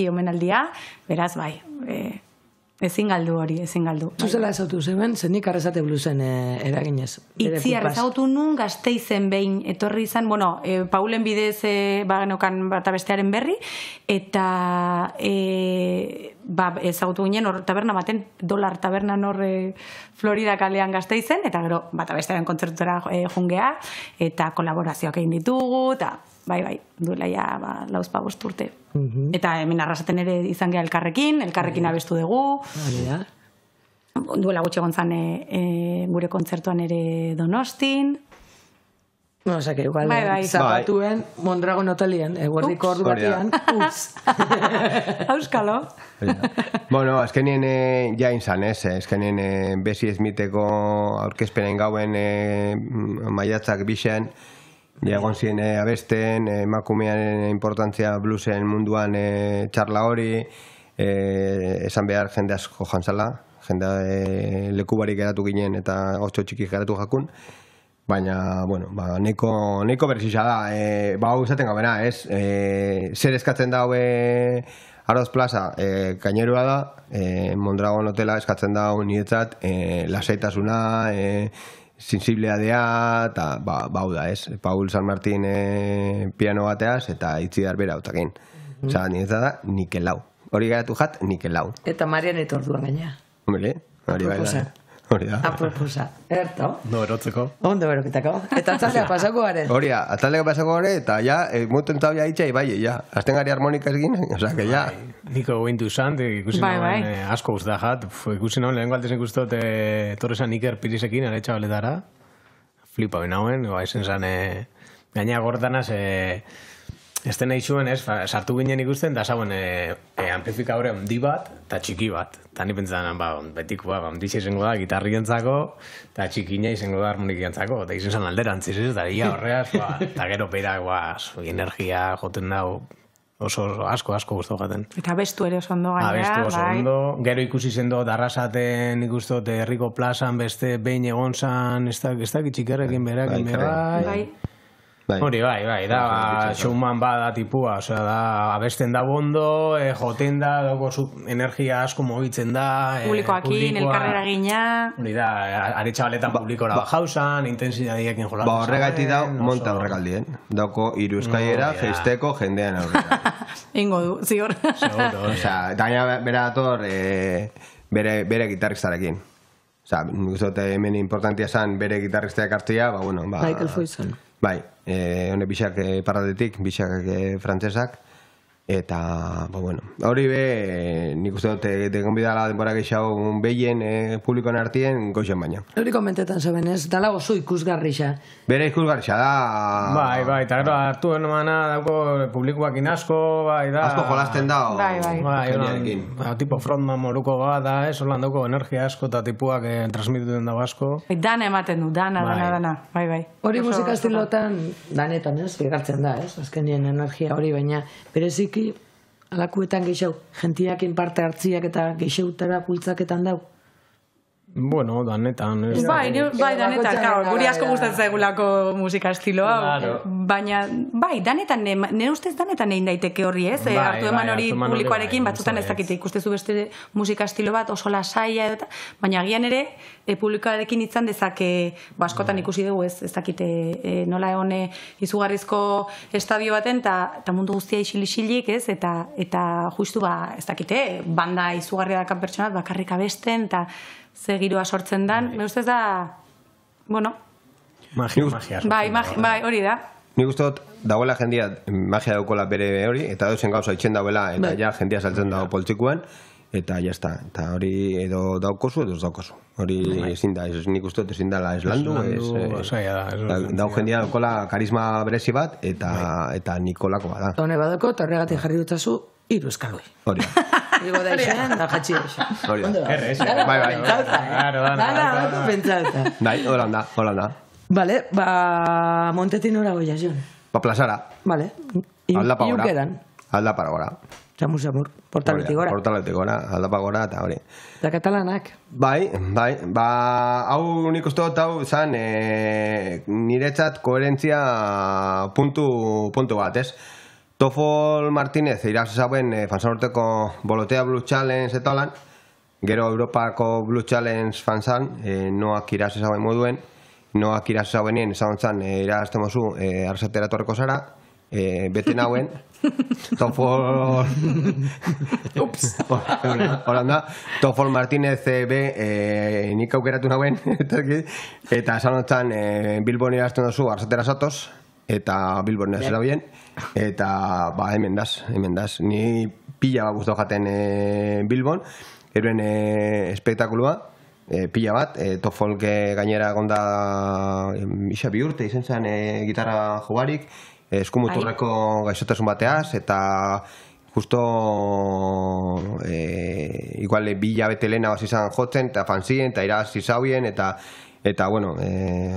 S3: omenaldia, beraz, bai, ezin galdu hori, ezin galdu.
S4: Zuzela ezautu zemen, zenik arrezate bluzen eraginez.
S3: Itziar ezautu nun Gasteizen behin etorri izan, bueno, Paulen bidez bagenokan bata bestearen berri, eta ezautu ginen hor taberna baten, $, tabernan hor Florida kalean Gasteizen, eta gero bata bestearen kontzertutara jungea, eta kolaborazioak egin ditugu, eta bai, duela ja 4-5 urte. Eta hemen arrasaten ere izan geha elkarrekin abestu dugu. Duela gutxi gontzan gure kontzertuan ere Donostin.
S4: No, osea, que igual zapatuen Mondragon hotelien, guardiko ordu batian,
S3: Auskalo.
S1: Bueno, azkenien ja inzan, azkenien Bessie Smitheko aurkezpenen gauen maiatzak bixen, egon ziren abesten, emakumean importantzia bluesen munduan txarla hori, esan behar jende asko jantzala, jende lekubarik geratu ginen eta otxo txiki geratu jakun, baina, bueno, neko berzisa da, hau izaten gabena, zer eskatzen da Aroz Plaza, kainerua da, Mondragon hotela eskatzen da niretzat, lasaitasuna, sensiblea dea, eta hau da, Paul San Martin piano bateaz, eta Itziar bera hautakin. Osa, niretzat da, nikelau. Hori garatu jat, nikelau.
S4: Eta Marian etorduan gaina.
S1: Hombre, hori bai da. Hori da.
S4: Aproposa. Erto?
S2: Ondo erotzeko.
S4: Ondo erokitako. Eta atzaldea pasako garen.
S1: Hori da, atzaldea pasako garen, eta ja, muten tau ja itxai, bai, ja. Azten gari harmonika egin, oza, que ja.
S2: Niko gointu izan, ikusi nagoen asko guzta jat. Ikusi nagoen lehen galtezen guztot, torrezan Iker Pirisekin, ere txabaletara. Flipa benagoen, ezen zan, gaina gordanaz, ez den nahi zuen, sartu ginen ikusten, da zauen amplifikadore handi bat, eta txiki bat. Eta ni pentsan, betikoa, ondixia izango da, gitarrientzako, eta txikina izango da harmonikientzako, eta izen zan alderantziz, eta ia horreaz, eta gero beira, energia joten dago, oso asko guztu jaten.
S3: Eta abestu ere oso ondo gainera.
S2: Abestu oso ondo, gero ikusi zendo, darrasaten ikustot, herriko plazan beste behin egon zan, ez dakit txikerrekin berakin, bai. Hori bai, da showman bada tipua, osea, da abesten da bondo, joten da, dago energia asko mogitzen da,
S3: publikoakin, elkarrera gina.
S2: Hori da, ari txabaletan publikora jausan, intensidadiekin jolatzen.
S1: Ba, horregaiti dau, monta horrekaldien. Dauko, hiru eskaiera, feisteko jendean aurrera.
S3: Ingo du, zior.
S2: Seguro,
S1: osea, daina bera dator bere gitarristarekin. Osea, nik uste dut hemen importantia zan bere gitarristeak hartzea, ba, bueno, ba...
S4: Michael Foyson.
S1: Bai, hone bixak parradetik, bixak frantzesak, eta, ba, bueno, hori be, nik uste dut, dekonbidala denbora gehiago behien publikoan artien, goxen baina.
S4: Hori komentetan zeben ez, dala oso ikusgarrixa.
S1: Bere ikusgarrixa da...
S2: Bai, eta gero hartu enomana dauko publikoak inasko, bai, da...
S1: Asko jolasten da,
S2: jendearekin. Tipo frontman moruko bat, da, holan dauko energia asko, eta tipuak transmituten dago asko.
S3: Dana ematen du, dana, bai.
S4: Hori musika estilotan, danetan ez, egartzen da, ez, azkenien energia hori, baina bereziki alakuetan geixau, jentiakin parte hartziak eta geixautara pultzaketan dau.
S2: Bueno, danetan.
S3: Bai, danetan, guri asko gustatzen zaigulako musika estiloa, baina, bai, danetan, nire ustez danetan egin daiteke horri, ez? Hartu eman hori publikoarekin, batzutan ez dakite ikustezu beste musika estilo bat, oso lasaia, baina agian ere, publikoarekin izan dezake, askotan ikusi dugu, ez dakite nola egone izugarrizko estadio baten, eta mundu guztia isilixilik, ez? Eta justu, ez dakite, banda izugarria dakan pertsonat, bakarrik abesten, eta ze giroa sortzen dan, ustez da, bueno...
S2: Magia.
S3: Bai, hori da.
S1: Nik uste dut, dagoela jendia magia daukola bere hori, eta dauzen gauza itxen dauela, eta ja jendia saltzen dago poltsikuan, eta jazta, eta hori edo daukozu, edo ez daukozu. Hori ezin da, nik uste dut ezin dala eslandu, dago jendia daukola karisma berezi bat, eta nikolako bada.
S4: Hone badako, eta horregatik jarri dutazu, hiru eskaloi.
S1: Hori da.
S4: Digo da izan, da jatxi eixen.
S1: Hori da.
S2: Errez.
S1: Bai.
S4: Dana, pentsauta.
S1: Bai, Holanda.
S4: Vale, Montetin ora goia, Jon.
S1: Pa plazara.
S4: Vale.
S1: Aldapa gora.
S4: Iukeran.
S1: Aldapa gora.
S4: Samur, portaletik gora.
S1: Portaletik gora, aldapa gora, eta hori.
S4: Eta katalanak.
S1: Bai, hau nik uste dut hau zan niretzat koherentzia puntu bat, ez? Tofol Martínez irazauen fanzan Bolotea Blue Challenge eta holan, gero Europako Blue Challenge fanzan, noak irazauen moduen, noak irazauen esan irazten mozu arzatera torreko zara, bete nauen, Tofol... Ups! Horanda, Tofol Martínez nik aukeratu nauen, eta esan honetan Bilbon irazten dozu arzatera zatoz, eta Bilbon zela bien, eta hemen daz. Ni pila bat guztu jaten Bilbon, eruen espektakulua, pila bat, Tofolk gainera gonda isa bi urte izen zen gitarra jobarik, eskumuturreko gaixotasun bateaz, eta justo igual bila bete lehena bat izan jotzen, eta fanzien, eta iraz izauien, eta bueno,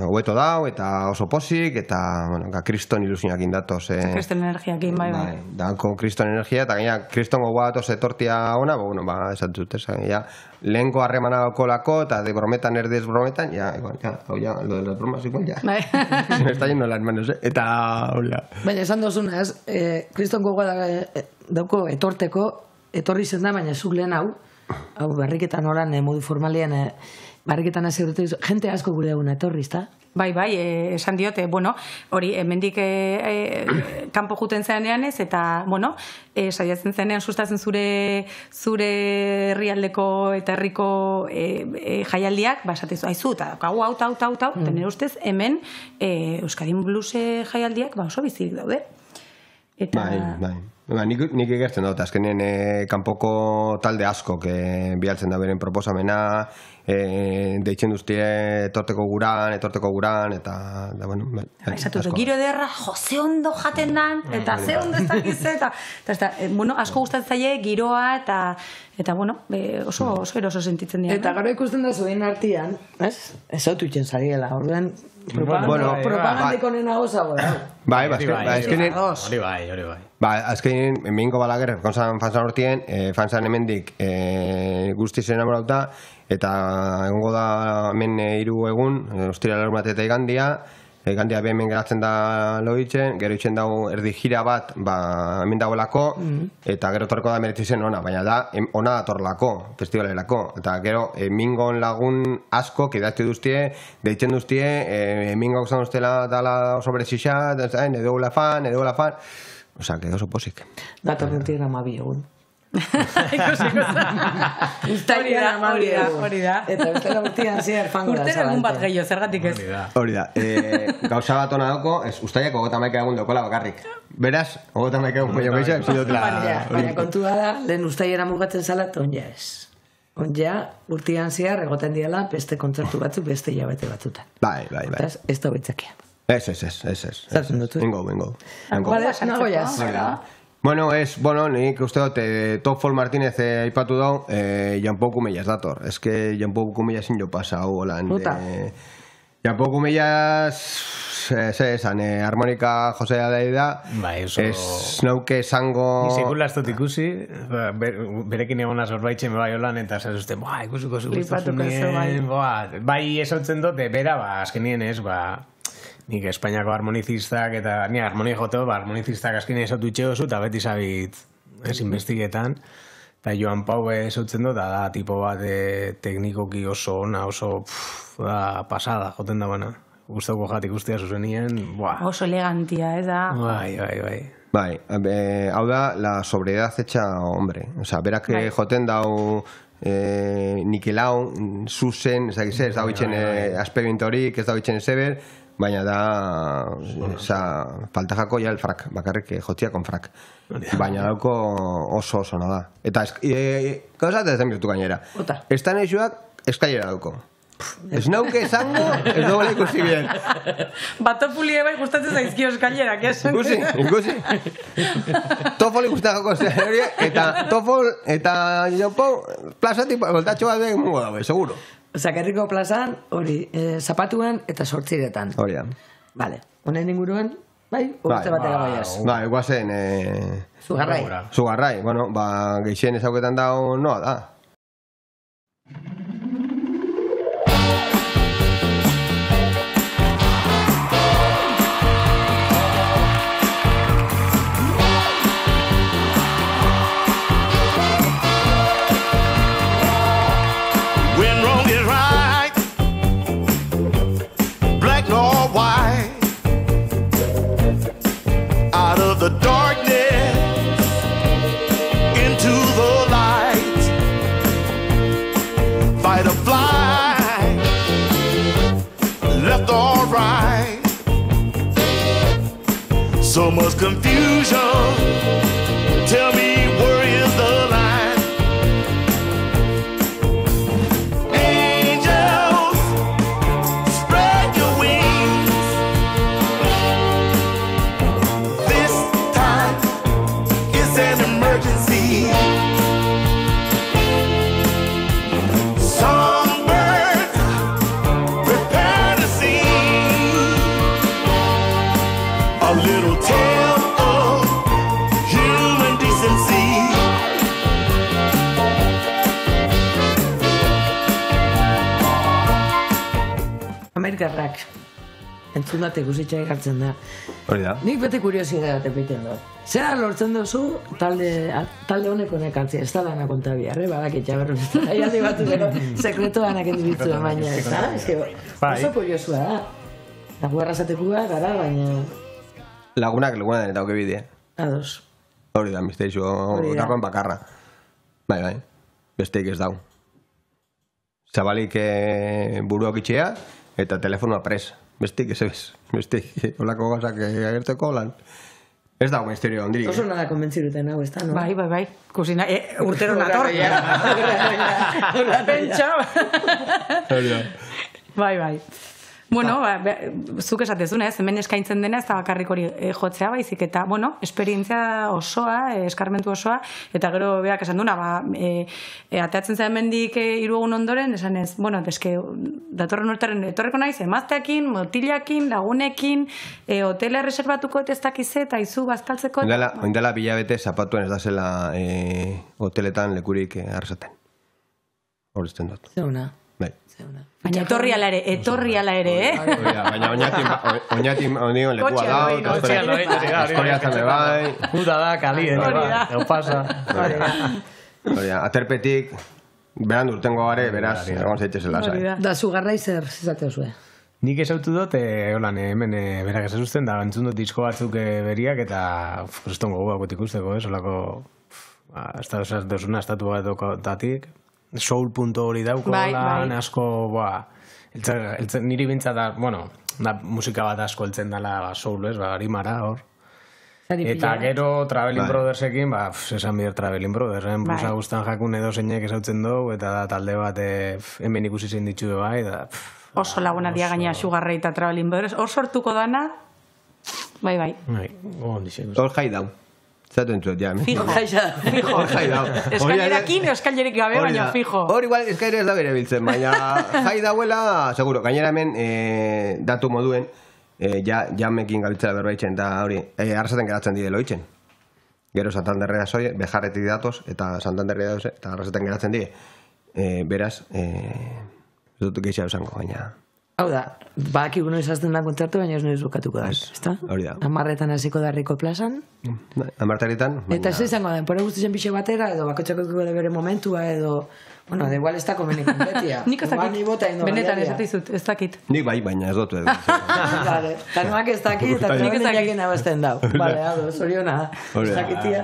S1: hobeto dau, eta oso posik, eta, bueno, kriston ilusionak indatoz.
S3: Kriston energiakin, bai.
S1: Danko kriston energia, eta gaina kriston gogoa datoz etortia ona, esan dut, lehenko harremana daukolako, eta de brometan erdez brometan, hau ya, lo de las bromas igual, ya. Se me está yendo las manos, eta, hola.
S4: Baina, esan dozuna, kriston gogoa dauko etorri zen da, baina zuk lehen hau berriketan oran, modu formalian, barriketan hasi urte, jente asko gure eguna etorri, ezta?
S3: Bai, esan diote, hori, hemendik kanpo juten zenean ez, eta, saiatzen zenean sustatzen zure herrialdeko eta herriko jaialdiak, esatezu, aizu, eta hau, eta nire ustez, hemen Euskadin Blues jaialdiak, oso bizirik daude.
S1: Bai. Nik egertzen dut, azkenien kanpoko talde askok bialtzen da beren proposamena, deitzen duztie etorteko guran, eta, bueno...
S3: Esatu, giro ederra, ze ondo jaten dan, eta ze ondo ez dakiz, eta, asko gustatzen zaie giroa, eta, oso eroso sentitzen dira.
S4: Eta gara ikusten da zuen artian, ez hau tuitzen zariela, orduan, propagandiko nena gozago da.
S1: Bai, azkenien...
S2: Hori bai.
S1: Azkenien, Mingo Balaguer, fanzan hortien, fanzan hemendik guztiz enamorauta, eta egongo da hemen 3 egun, ostira larun bat eta igandia, gandia hemen geratzen da loitzen, gero itzen dago erdi gira bat, hemen dagoelako, eta gero torreko da meretzi zen ona, baina da, ona datorlako, festivalerako. Eta gero, mingon lagun asko, kidazte duztie, deitzen duztie, mingo guztan duztela dala oso berezixat, edo la fan, osa, que oso posik.
S4: Dator urtien 12 egun.
S3: Hori da.
S4: Eta urtera urtean zier fango da.
S3: Urtera egun bat gehiago, zergatik ez.
S1: Hori da. Gauza bat ona dauko, ustaileko 31 egun daukola bakarrik. Beraz, 31 egun gehiago gehiago,
S4: baina kontua da, lehen ustailera mugatzen zala, onja ez. Onja, urtean ziar, egoten diala, beste kontzertu batzuk, beste hilabete batzutan.
S1: Bai.
S4: Ez da betzakia.
S1: Ez.
S4: Zaten dutu?
S1: Bingo.
S4: Nagoiaz.
S1: Bueno, nik uste dut, Topfol Martínez aipatu dau, Janpou Kumellaz dator. Ez que Janpou Kumellaz sin jo pasa, holan. Janpou Kumellaz, harmonika Josea da, ez nauke esango...
S2: Ni sekula ez dut ikusi, berekin egon azorbaitxe me bai holan, eta zazuzten, ikusiko zugustazunien, bai esautzen dut, bera, azkenien ez, nik Espainiako harmonizistak eta ni harmonia joteo, harmonizistak azkenien esautu itxeozu, eta beti zabit investigetan. Eta Joan Pau esautzen dut, da tipo bat teknikoki oso ona, oso pasada joten da bana. Gustauko jat ikustea zuzenien,
S3: oso elegantia, ez da?
S1: Bai, hau da, la sobriedad hecha hombre. Osa, berak joten dau nikelau, zuzen, ez dau itxen aspegintorik, ez dau itxen ezeber, baina da, falta jako ja el frak, bakarrik jotia kon frak. Baina dauko oso nada. Eta, gauzat ez den birtu gainera. Estan eixuak eskailera dauko. Ez nauke esango, ez dugu ikusi bien.
S3: Batopuli bai gustatzen zaizkio eskailerak, ez?
S1: Ikusi. Tofoli gustako eta Tofol eta Janpou plazatik voltatxo bat behar mugu dago, seguro.
S4: Zakarriko plazan, hori, zapatuan eta sortziretan.
S1: Hori da.
S4: Vale, honen inguruan, bai, urte batera baiaz.
S1: Bai, guazen... Zugarrai, bueno, geixen ezauketan dago, noa da.
S6: The darkness into the light, fight or fly, left or right, so much confusion, tell me where is the line? Angels, spread your wings. It's an emergency. Songbirds, prepare to sing a little tale of human decency.
S4: Amerikarrak entzundate guzitza egartzen da.
S1: Hori da.
S4: Nik bete kuriosidea bat epiten dut. Zera lortzen duzu talde honeko nekantzia, ez da dana kontabia, badakitxa berro. Aialdi batu gero, sekretuanak endibitzua baina, ez da? Ez que oso kuriosua da. Laguarra zatekua gara, baina...
S1: Lagunak dauke bidea.
S4: Ados.
S1: Hori da, misteixo, darroan bakarra. Bai, besteik ez dau. Zabalik buruak itxea, eta telefonoa pres. Bestik, ez ez. Bestik, holako gozak agertzeko lan. Ez dago misterio ondirik.
S4: Oso nada konbentziruten hau, ez da, no?
S3: Bai. Kusina, urtero nator. Pentsa. Bai. Bueno, zuk esatezuna, hemen eskaintzen dena, ez da bakarrik hori jotzea baizik, eta, bueno, esperientzia osoa, eskarmentu osoa, eta gero beak esan duna, ateatzen zen mendik 3 egun ondoren, esan ez, bueno, eske, datorren urteren etorreko naiz, emazteakin, motilakin, lagunekin, hotela reservatuko ez dakize, eta izu bazkaltzeko.
S1: Oindela bilabete zapatuen ez da zela hoteletan lekurik arrasaten. Horretzen dut.
S4: Zeuna.
S3: Baina etorri ala ere,
S1: Baina oinatin ondion lekua da. Eskoriatzen be bai.
S2: Puta da, kalien, bai. Pasa.
S1: Aterpetik, berandu urtengo gare, beraz, egon zaitezela zai.
S4: Da, zugarrai zer zizateo zuen.
S2: Nik esautu dut, holan, hemen berak esautzen, da entzun dut disko batzuk beriak, eta kristongo guak ikusteko, olako, estatu bat datik, soul.punto hori dauko, lan asko, niri bintza da, bueno, musika bat asko eltzen dela soul, harimara, hor. Eta gero Traveling Brothersekin, esan bider Traveling Brothers, busa guztan jakun edo zeinek esautzen dugu, eta da talde bat hemen ikusi zein ditxue bai, da...
S3: Oso laguna dia gaina Sugarray eta Traveling Brothers, hor sortuko dana, bai.
S1: Hor jai dau. Zatu entzuet, ja.
S3: Fijo. Hor jai dau. Eskailerakin, eskailerik gabe, baina fijo.
S1: Hor igual eskailera ez da bere biltzen, baina jai dauela, seguro, gainera hemen datu moduen, jamekin gabiltzera berbaitzen, eta hori, arrasaten geratzen dire loitzen. Gero Santanderrea zoie, bejarretik datoz, eta Santanderrea datoz, eta arrasaten geratzen dire. Beraz, dut geixea esango, baina...
S4: Hau da, baki uno izazten da kontzertu, baina ez noiz bukatuko da, ezta?
S1: Hori da.
S4: 10 hasiko da Herriko plazan.
S1: 10
S4: Eta ez izango da, enpore guztien pixe batera, edo bakotxako bere momentua, edo... Bueno, da igual ez da komenik kompletia.
S3: Nik ez dakit. Benetan ez dakizut, ez dakit.
S1: Nik bai, baina ez dut.
S4: Vale, tanuak ez dakit, eta nik ez dakit nabazten dau. Vale, hau, zoriona. Ez dakitia,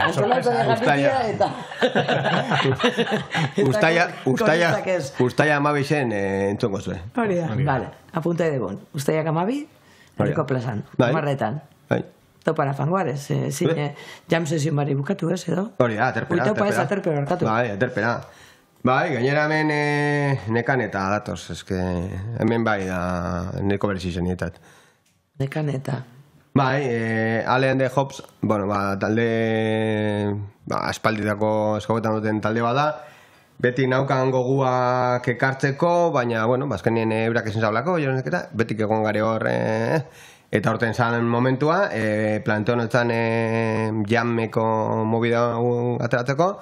S4: antolatu da jakitia, eta...
S1: Uztaia amabixen entzongo zuen.
S4: Hori da. Vale, apunta edegun. Uztaiak amabi, Herriko plazan, 10.
S1: Bai.
S4: Topara fangoarez, zine jam session bari bukatu ez, edo?
S1: Hori da, aterpera.
S4: Topa ez aterpera hartatu.
S1: Bai, aterpera. Bai, gainera hemen nekan eta datoz, eske hemen bai da neko berzizenietat.
S4: Nekan eta.
S1: Bai, Allen the Hops, bueno, talde, aspalditako eskobetan duten talde bada, beti naukan goguak ekartzeko, baina, bueno, azkenien eurak ezin zablako, betik egon gare hor, eta horten zan momentua, planteon etzan jammeko movida ateratzeko,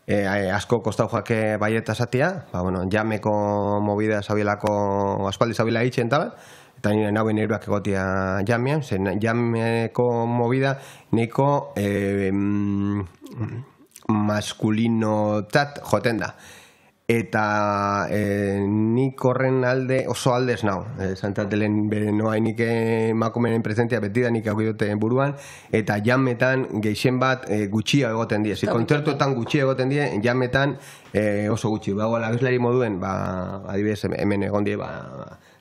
S1: asko kostau jake baieta esatia, jammeko movida zabilako, aspaldi zabila itxen tala, eta nire nauen eiruak egotia jammean, zen jammeko movida niko maskulinotzat joten da. Eta nik horren alde oso aldez nau. Santatelen bere noa nik emakumeen presentzia beti da nik hau dute buruan, eta jammetan geixen bat gutxia egoten die. Kontzertuetan gutxia egoten die, jammetan oso gutxi. Abeslari moduen, adibidez hemen egon die,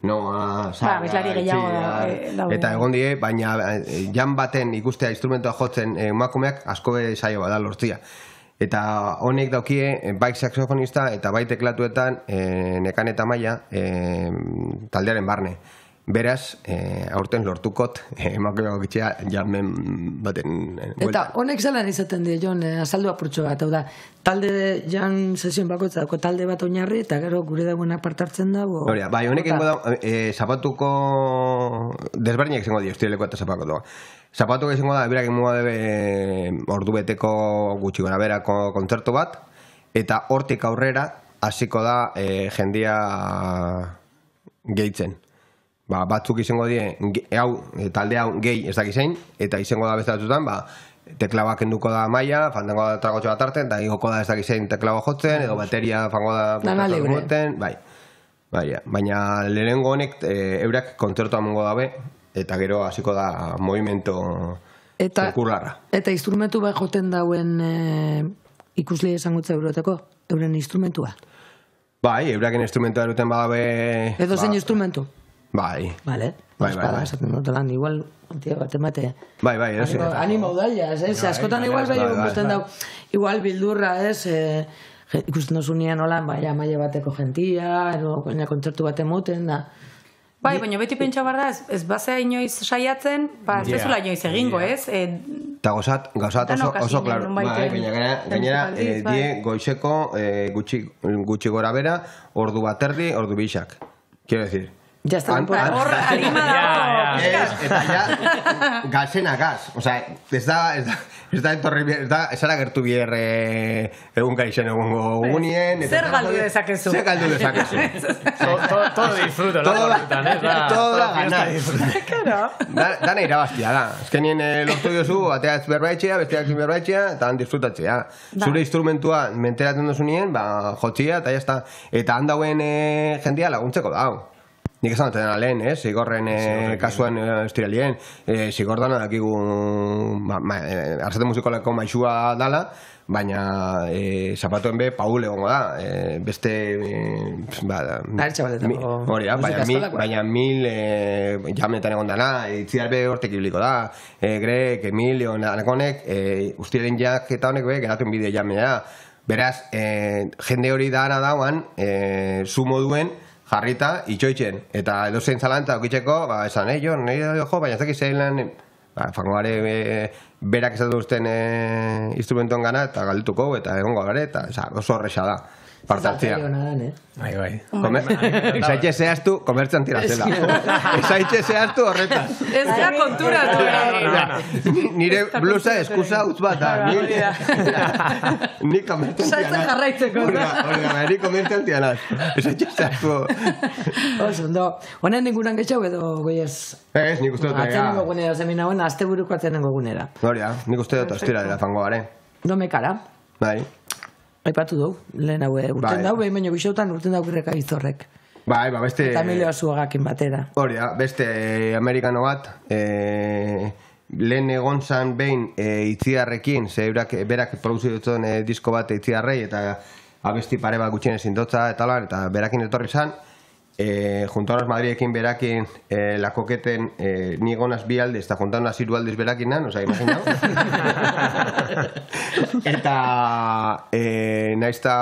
S1: noa,
S3: abeslari gehiago da.
S1: Eta egon die, baina jam baten ikustea instrumentoa jotzen emakumeak asko saio bada lortzia. Eta honek daukie bai saxofonista eta bai teklatuetan Nekan eta Maia taldearen barne. Beraz, aurten lortukot emakumeko gitxea jamen baten...
S4: Eta honek zelan izaten die, Jon, azaldu apurtxo bat, hau da, talde jan sesion bakoitza dako talde bat oinarri, eta gero gure dagoen apartartzen dago...
S1: Hori, bai, honek ingo da, zapatuko desberdinak izango di, estileko eta zapatuko. Zapatuko izango da, berak ingo da ordu beteko gutxi gora berako kontzertu bat, eta hortik aurrera hasiko da jendia gehitzen. Batzuk izango die, talde hau gehi ez dakizein, eta izango da beste batzutan, teklaba kenduko da Maia, fandango da tragotxo bat hartzen, eta igoko da ez dakizein teklaba jotzen, edo bateria fango da jotzen, baina lehenengo honek eurak kontzertu amongo dabe, eta gero hasiko da movimento kurrarra.
S4: Eta instrumentu bat joten dauen ikusle esangutza euroteko, euren instrumentua?
S1: Bai, euraken instrumentua eruten badabe...
S4: Edo zein instrumentu?
S1: Bai.
S4: Vale. Espada, esaten dut lan, igual, ontia bat emate.
S1: Bai, edo
S4: animo udaliaz, ez? Askotan igual bai egun dau, igual bildurra, ez? Ikusten dozunean holan, maia bateko jentia, edo kontzertu bat emoten, da.
S3: Bai, baina beti pentsa bar da, ez bazea inoiz saiatzen, ez bezula inoiz egingo, ez?
S1: Eta gauzat oso klaro. Gainera, die goizeko gutxi gora bera, ordu bat erdi, ordu bixak. Quiero decir,
S4: ya está temporada.
S3: Arima dago.
S1: Eta ya, gazena gaz. O sea, ez Ez da etorri, ez da gertu bier egun gaixen egungo gunien.
S3: Zer galdu dezakezu?
S1: Zer galdu dezakezu?
S2: Todo disfruto,
S1: todo da ganar. Dana irabaztia da. Ezkenien lortu diozu, ateaz berbaitxea, besteak berbaitxea, eta han disfrutatzea. Zure instrumentua menteratzen duzu nien, jotzia, eta jazta. Eta handauen jendia laguntzeko dau. Nik esan duten lehen, Zigorren kasuan estiralien, Zigordana dakigu arzate musikoleko maixua dala, baina zapatuen be Paul egongo da, beste baina mil jametan egon dana, itziar be hortek ibiliko da, Grek, Emilio, nakonek, ustiraren jak eta honek be, geratuen bide jamea. Beraz, jende hori dara dauan, zu moduen, jarrita, itxoitzen, eta edozein zalanta okitzeko, esan, jo, baina ez dakiz zelan, fangoare berak ez duzten instrumentoan gana, eta galdutuko, eta egongo gare, eta oso horreza da, partartzea.
S2: Bai.
S1: Esaitxe zehaztu, komertzan tirazela. Esaitxe zehaztu horretaz.
S3: Ez da konturatu.
S1: Nire blusa eskusa utz bat da. Ni komertzan tianaz.
S3: Saltzen jarraitzeko.
S1: Ni komertzan tianaz. Esaitxe zehaztu.
S4: Oso, ondo. Honen ningunan getxau edo goiez?
S1: Ez, nik uste dut.
S4: Atzenengo gunera, zemina honen, azte buruko atzenengo gunera.
S1: Horia, nik uste dut ostira dela fango gare.
S4: Domekara.
S1: Bai.
S4: Aipatu dugu, lehen haue, urten dugu, behin baino bixautan urten dugu irreka izorrek.
S1: Bai, beste...
S4: Eta Emilio Azuagakin batera.
S1: Hori da, beste amerikano bat, lehen egon zan behin itziarrekin, ze berak produzitzen disko bat itziarrei, eta abesti pare bat gutxien ezindotza, eta berakin etorri zan, juntanos Madridekin berakin la koketen ni gonaz bi aldiz eta juntanos hiru aldiz berakin nan, oza, imaginau. Eta naizta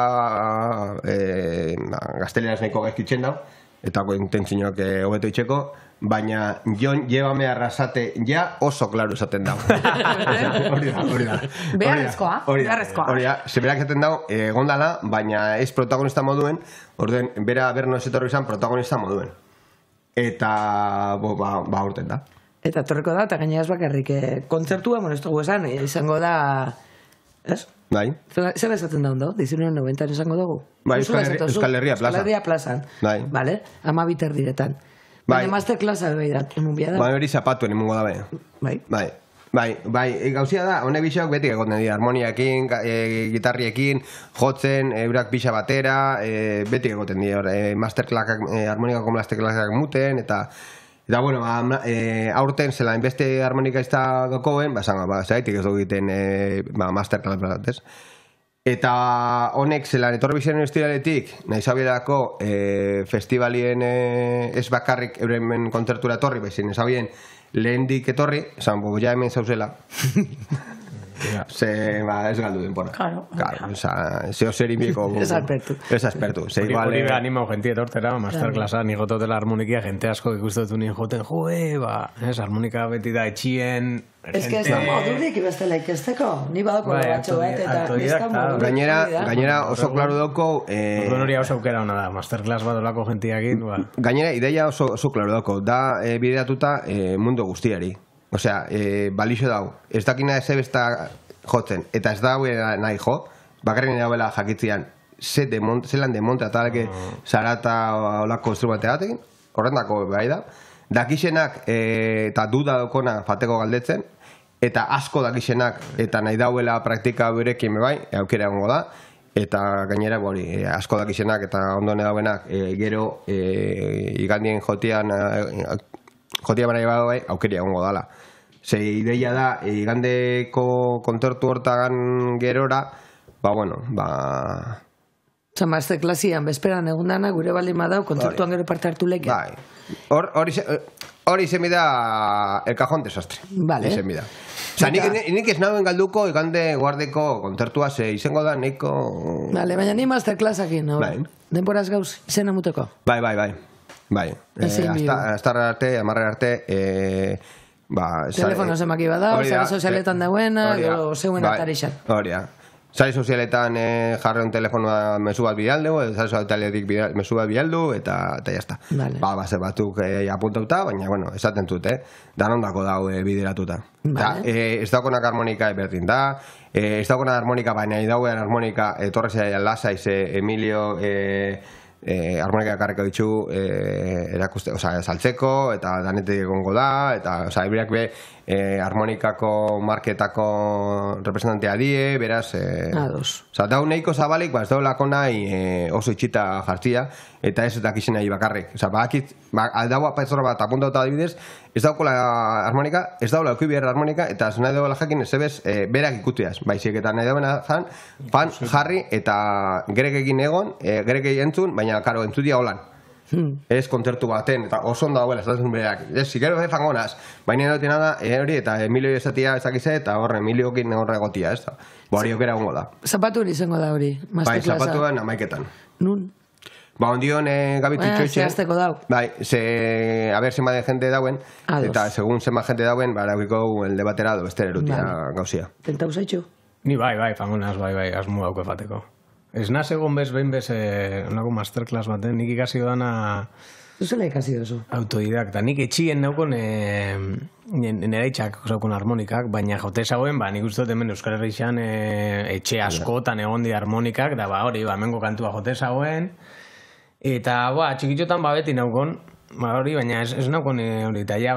S1: gazteleraz nahiko gaizkitzen dau, eta intentzioak hobeto itxeko, baina Jon llevame arrasate ja oso klaro esaten dau. Hori da.
S3: Beharrezkoa.
S1: Hori da, zeberak esaten dau, gondala, baina ez protagonista moduen, orden, bera berno ez etorri izan protagonista moduen. Eta, urten da.
S4: Eta torreko da, eta gainera ez bakarrik kontzertua, ez dugu esan, izango da, ez?
S1: Bai.
S4: Zer esaten da ondo? 1990 izango dugu?
S1: Bai, Euskal Herria plazan.
S4: Euskal Herria plazan.
S1: Bai.
S4: Vale, 12 diretan. Baina masterclassa behirat, emun bia da.
S1: Bai, hori zapatuen emungo da be. Bai, gauzia da, honek bixak beti egoten dira, harmoniakin, gitarriekin, jotzen, eurak bixa batera, beti egoten dira, harmonikako masterclassak muten, eta bueno, aurten zelan beste harmonika ez da dokoen, zaitik ez dugu egiten masterclass bat, ez? Eta honek zelan etorri bizaren estiraletik, nahi zabiedako festivalien ez bakarrik euren kontzertura etorri, bezin ezabien lehendik etorri, esan, ja hemen zauzela. Ez galdu denpora. Claro. Zeo zer imiko. Ez aspertu.
S2: Hori be animau gentia etortera, masterclassa, nigototela harmonikia, jente asko ikustetu nien joten, harmonika beti da etxien...
S4: Ez que ez da modurrik bestela ikesteko, ni badoko batxo bat, eta ez da modurrik.
S1: Gainera oso klaro doko...
S2: Orduan hori oso aukera hona da, masterclass bat olako gentiakin.
S1: Gainera, ideia oso klaro doko, da bideatuta mundu guztiari. Osea, balixo dau, ez dakina ez ebesta jotzen, eta ez dago nahi jo, bakarren dagoela jakitzean, zelan demonta talake zarata olako instrumente batekin, horrendako bai da, dakisenak eta duda dokona fateko galdetzen, eta asko dakisenak eta nahi dauela praktika berekin bai, aukera egongo da, eta gainera asko dakisenak eta ondone dauenak gero igandien jotian baina bai, aukera egongo dala. Ze ideia da, igandeko kontzertu hortagan gerora,
S4: masterclassian, bezperan egun dana, gure baldin badau, kontzertuan gero parte hartu leke.
S1: Bai. Hori zen bida el cajón desastre.
S4: Vale.
S1: Zen bida. Osa, nik ez nagoen galduko igande guardeko kontzertua, ze izango da niko...
S4: Vale, baina ni masterclassakin, no? Denporaz gauz, izena muteko.
S1: Bai. Aztarra arte, amarra arte...
S4: Telefono zemaki bada, zara sozialetan dauena, zeuen atarixan.
S1: Hori da. Sare sozialetan jarreun telefonoa mezu bat bidaldu, sare sozialetik mezu bat bidaldu, eta jazta.
S4: Vale.
S1: Base batzuk apuntauta, baina, bueno, esaten dut, danondako dau bideratuta.
S4: Vale.
S1: Ez daukonak harmonika berdin da, ez daukonak harmonika, baina dauen harmonika, torrezea lasaiz Emilio harmonika karreko ditu erakuste, saltzeko, eta danetik egongo da, eta ebriak be harmonikako marketako representantea die, beraz, dau nahiko zabalik, ez daulako nahi oso itxita jartzia, eta ez dakizien nahi bakarrik. Bakit, daua paizora bat apuntauta adibidez, ez dauko la harmonika, ez daula euki behar harmonika, eta ez nahi daula jakin ez ebez berak ikutiaz. Baizik eta nahi dauna fan jarri, eta gerek egin egon, gerek egin entzun, baina karo entzutia holan. Ez kontzertu baten, eta oso ondo dauela, ez da zuen berak. Ez, zikero fangonaz, baina erotin da, hori, eta Emilio esatia ezakize, eta horre, Emiliokin horre egotia, ez da. Hori okera gongo da.
S4: Zapatu hori izango da hori, masterclassa.
S1: Bai, zapatuan amaiketan.
S4: Nun?
S1: Ondion gabitu itxoitxe.
S4: Zehazteko dau.
S1: Bai, a ber, zema de gente dauen, eta segun zema gente dauen, baraukiko el debatera do beste erutia gauzia.
S4: Tentau zaitxu?
S2: Ni bai, fangonaz, bai, asmu dauko efateko. Ez naz egon behin onako masterclass baten, nik ikasi dana...
S4: Zuzela ikasi dozu?
S2: Autodidakta. Nik etxien naukon nera itxak zaukon harmonikak, baina jote zagoen, nik uste dut hemen Euskal Herrixan etxe askotan egon di harmonikak, da hori, hemengo kantua jote zagoen, eta txikitxotan beti naukon, hori, baina ez naukon hori, eta ja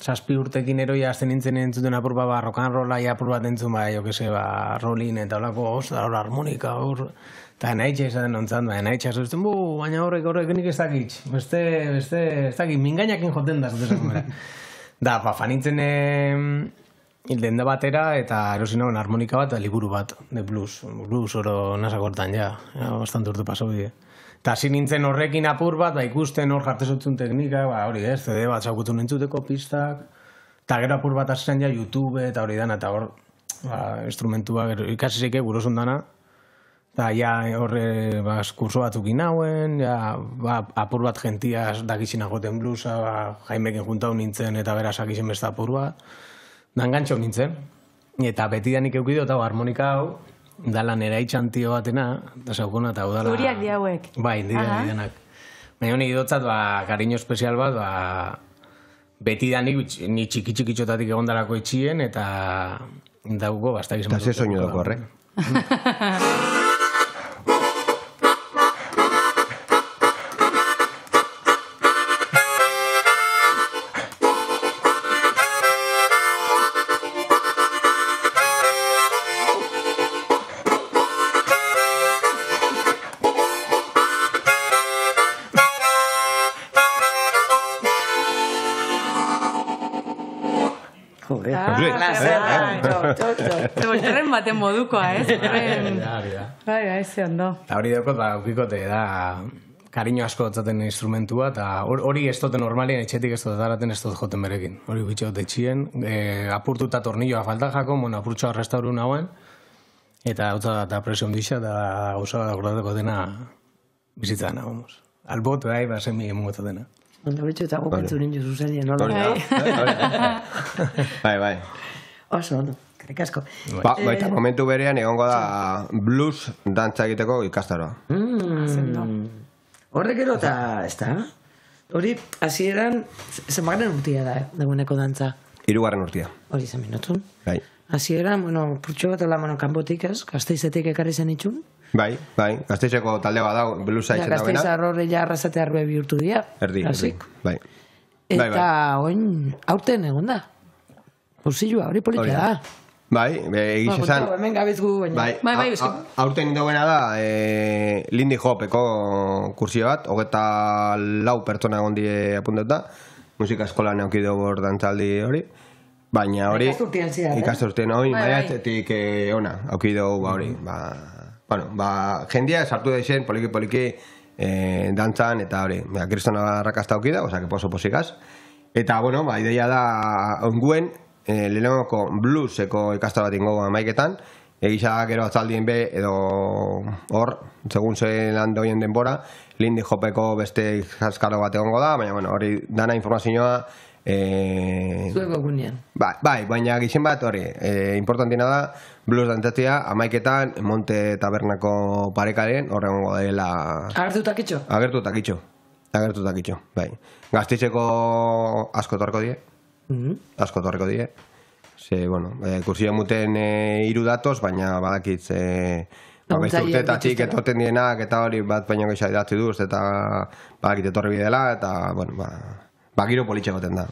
S2: zazpi urtekin eroia azten nintzen entzuten apur bat, rock'n'rolla apur bat entzun, jo que se, rolin eta olako, hor harmonika, hor... Eta nahi izaten nontzan, nahi txasun, baina horrek nik ez dakit, ez dakit, mingainakin joten da, zutesak mera. Da, fanintzen denda batera eta erosin nagoen harmonika bat, liburu bat, de blues oro nasak hortan, bastant urte paso bide. Eta hasi nintzen horrekin apur bat, ikusten hor jartezotzun teknika, hori ez, CD bat zaukutun entzuteko pistak, eta gero apur bat hasi zen YouTube eta hori dana, eta hor instrumentua ikasizeke gurosun dana, eta horre kurso batzuk inauen, apur bat gentia dakizina joten bluesa, Jaimekin juntau nintzen eta berasak izen beste apur bat, dangantxo nintzen. Eta beti danik eukido eta harmonika hau, dala nera itxantio batena, eta zaukona eta hau dala...
S3: Zuriak diauek.
S2: Bai, direnak. Baina honi idotzat, kariño espezial bat, beti danik ni txiki-txikitxotatik egondarako etxien, eta dauko bastak izan.
S1: Eta ze soinu doko horrek.
S3: Tren baten modukoa, ez? Bai, ze ondo.
S2: Eta hori daukot, ukikote, da kariño asko dutzaten instrumentua, eta hori ez dute normalien etxetik ez dut daraten ez dut joten berekin. Hori bitxe dut etxien, apurtuta tornilloa falta jako, apurtxoa restauru nagoen, eta hau da presio ondixa, eta gauza da gordateko dena bizitzan nagoen. Albot, semi emungotu dena.
S4: Ondo bitxo eta gokatzu nintzen zuzenien, nola?
S1: Bai.
S4: Oso, ondo, karek asko.
S1: Baita momentu berean egongo da blues dantza egiteko ikastaroa.
S4: Horrek gero eta, ez da? Hori, hasieran zenbagaren urtia da, dagoeneko dantza.
S1: 3. urtia.
S4: Hori zen minutun.
S1: Bai.
S4: Hasieran, purtxo bat ola kanpotik ez, Gasteizetik ekarri zen itxun.
S1: Bai, Gasteizeko talde bat dau, bluesa itzen dagoena.
S4: Gasteiz arrorre arrasate arrue bihurtu dira.
S1: Erdi, bai.
S4: Eta oin, aurten egon da. Urzilua, hori politia da.
S1: Bai, egiz esan.
S4: Hemen gabizgu, baina.
S3: Bai,
S1: aurten dagoena da, Lindy Hopeko kursio bat, 24 pertsona egon die apuntatuta, musika eskolan eukidu hor dantzaldi hori. Baina hori, ikasturtien hori, maiatzetik ona, aukidu hori, jendia sartu deixen poliki dantzan eta hori, kristona rakazta aukida, oza, que posikaz. Eta, ideia da onguen, lehenengoko blueseko ikastaro bat ingo amaiketan, egisa gero atzaldien be, edo hor, segun zen lan doien denbora, Lindy Hopeko beste ikaskaro bat egongo da, baina hori dana informazioa
S4: Zueko gunean.
S1: Bai, baina gixen bat hori, importantiena da, blues dantzatzea, 11etan Monte Tabernako parekaren, horrengo dela...
S4: Agertutak itxo?
S1: Agertutak itxo, bai. Gazteitzeko asko torko die, Ze, bueno, kursioa muten 3 datoz, baina badakitz... Beste urtetatik etoten dienak eta hori bat baino gehiago idatzi duz eta badakit etorri bidela eta, bueno, giro politxe goten da.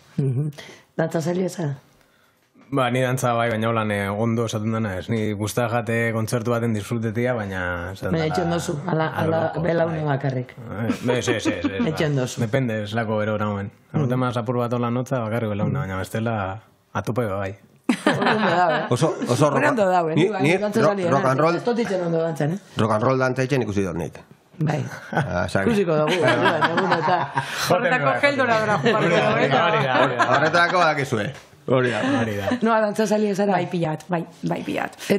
S4: Dantza zaila eza?
S2: Ni dantza bai, baina holan ondo esaten dena ez. Ni guztia jate kontzertu baten disfrutetia, baina...
S4: Baina etxen dozu, ala belaune bakarrik.
S2: Ez.
S4: Etxen dozu.
S2: Depende, ez lako bero orauen. Tema apur bat holan notza, bakarrik belaune, baina bestela atupeo bai.
S1: Oso rock and roll. Rock and roll dantza itxen ikusi dut nik.
S4: Bai. Ikusiko dugu.
S3: Horretako geldora
S1: horretako dakizue. Hori da.
S4: No, dantza zaila zara?
S3: Bai pilat.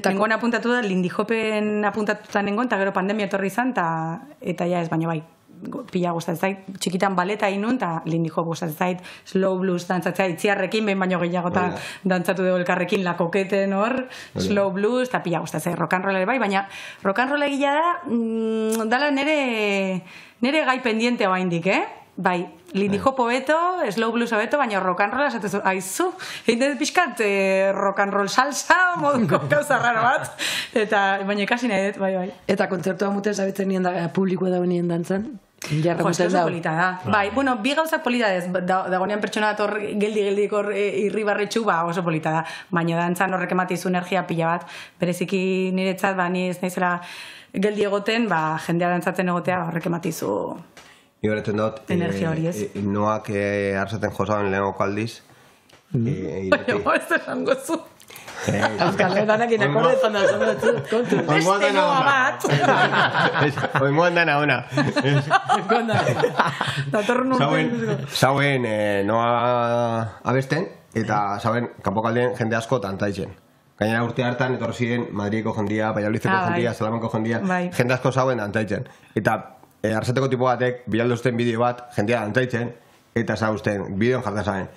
S3: Nengoen apuntatu da, Lindy Hopen apuntatuta nengoen, eta gero pandemia etorri izan, eta ja ez, baina bai. Pila gustatzen zait, txikitan baleta inun, eta Lindy Hop gustatzen zait, slow blues dantzatzea, itziarrekin, behin baino gehiago eta dantzatu dugu elkarrekin lakoketen hor, slow blues, eta pila gustatzen zait, rock and roll bai, baina rock and roll egila da, dala nere gai pendiente baindik, Bai, Lindy Hop hobeto, slow blues hobeto, baina rock and roll esatezu, aizu, egin pixkat rock and roll salsa, moduko gauza raro bat, eta baina ikasi nahi dut, bai.
S4: Eta kontzertua muten zabitzen nien da publikoa daunien dantzan?
S3: Oso polita da. Bai, bueno, bi gauzak polita ez, dagoenean pertsona dator geldi-geldik hor irribarretxu, oso polita da. Baina dantzan horrek ematizu energia pila bat, bereziki niretzat, ni ez naizela geldi egoten, jendea dantzatzen egotea horrek ematizu
S1: Igoretzen dut,
S3: energia hori ez.
S1: Noak arzaten josauen lehenoko aldiz.
S3: Baina, ez da zango zu.
S4: Euskal Herranakin akordetan da, kontu.
S3: Beste noa bat.
S1: Oimoan dana ona.
S3: Datorren
S1: Zauen noa abesten, eta zauen kanpokaldeen jende asko tantaitzen. Gainera urte hartan, etorri ziren Madrideko jendia, Valladolideko jendia, Salamanko jendia, jende asko zauen tantaitzen. Eta arzateko tipo batek, bialduzten bideo bat, jendia tantaitzen, eta zauzten, bideon jartan zaben.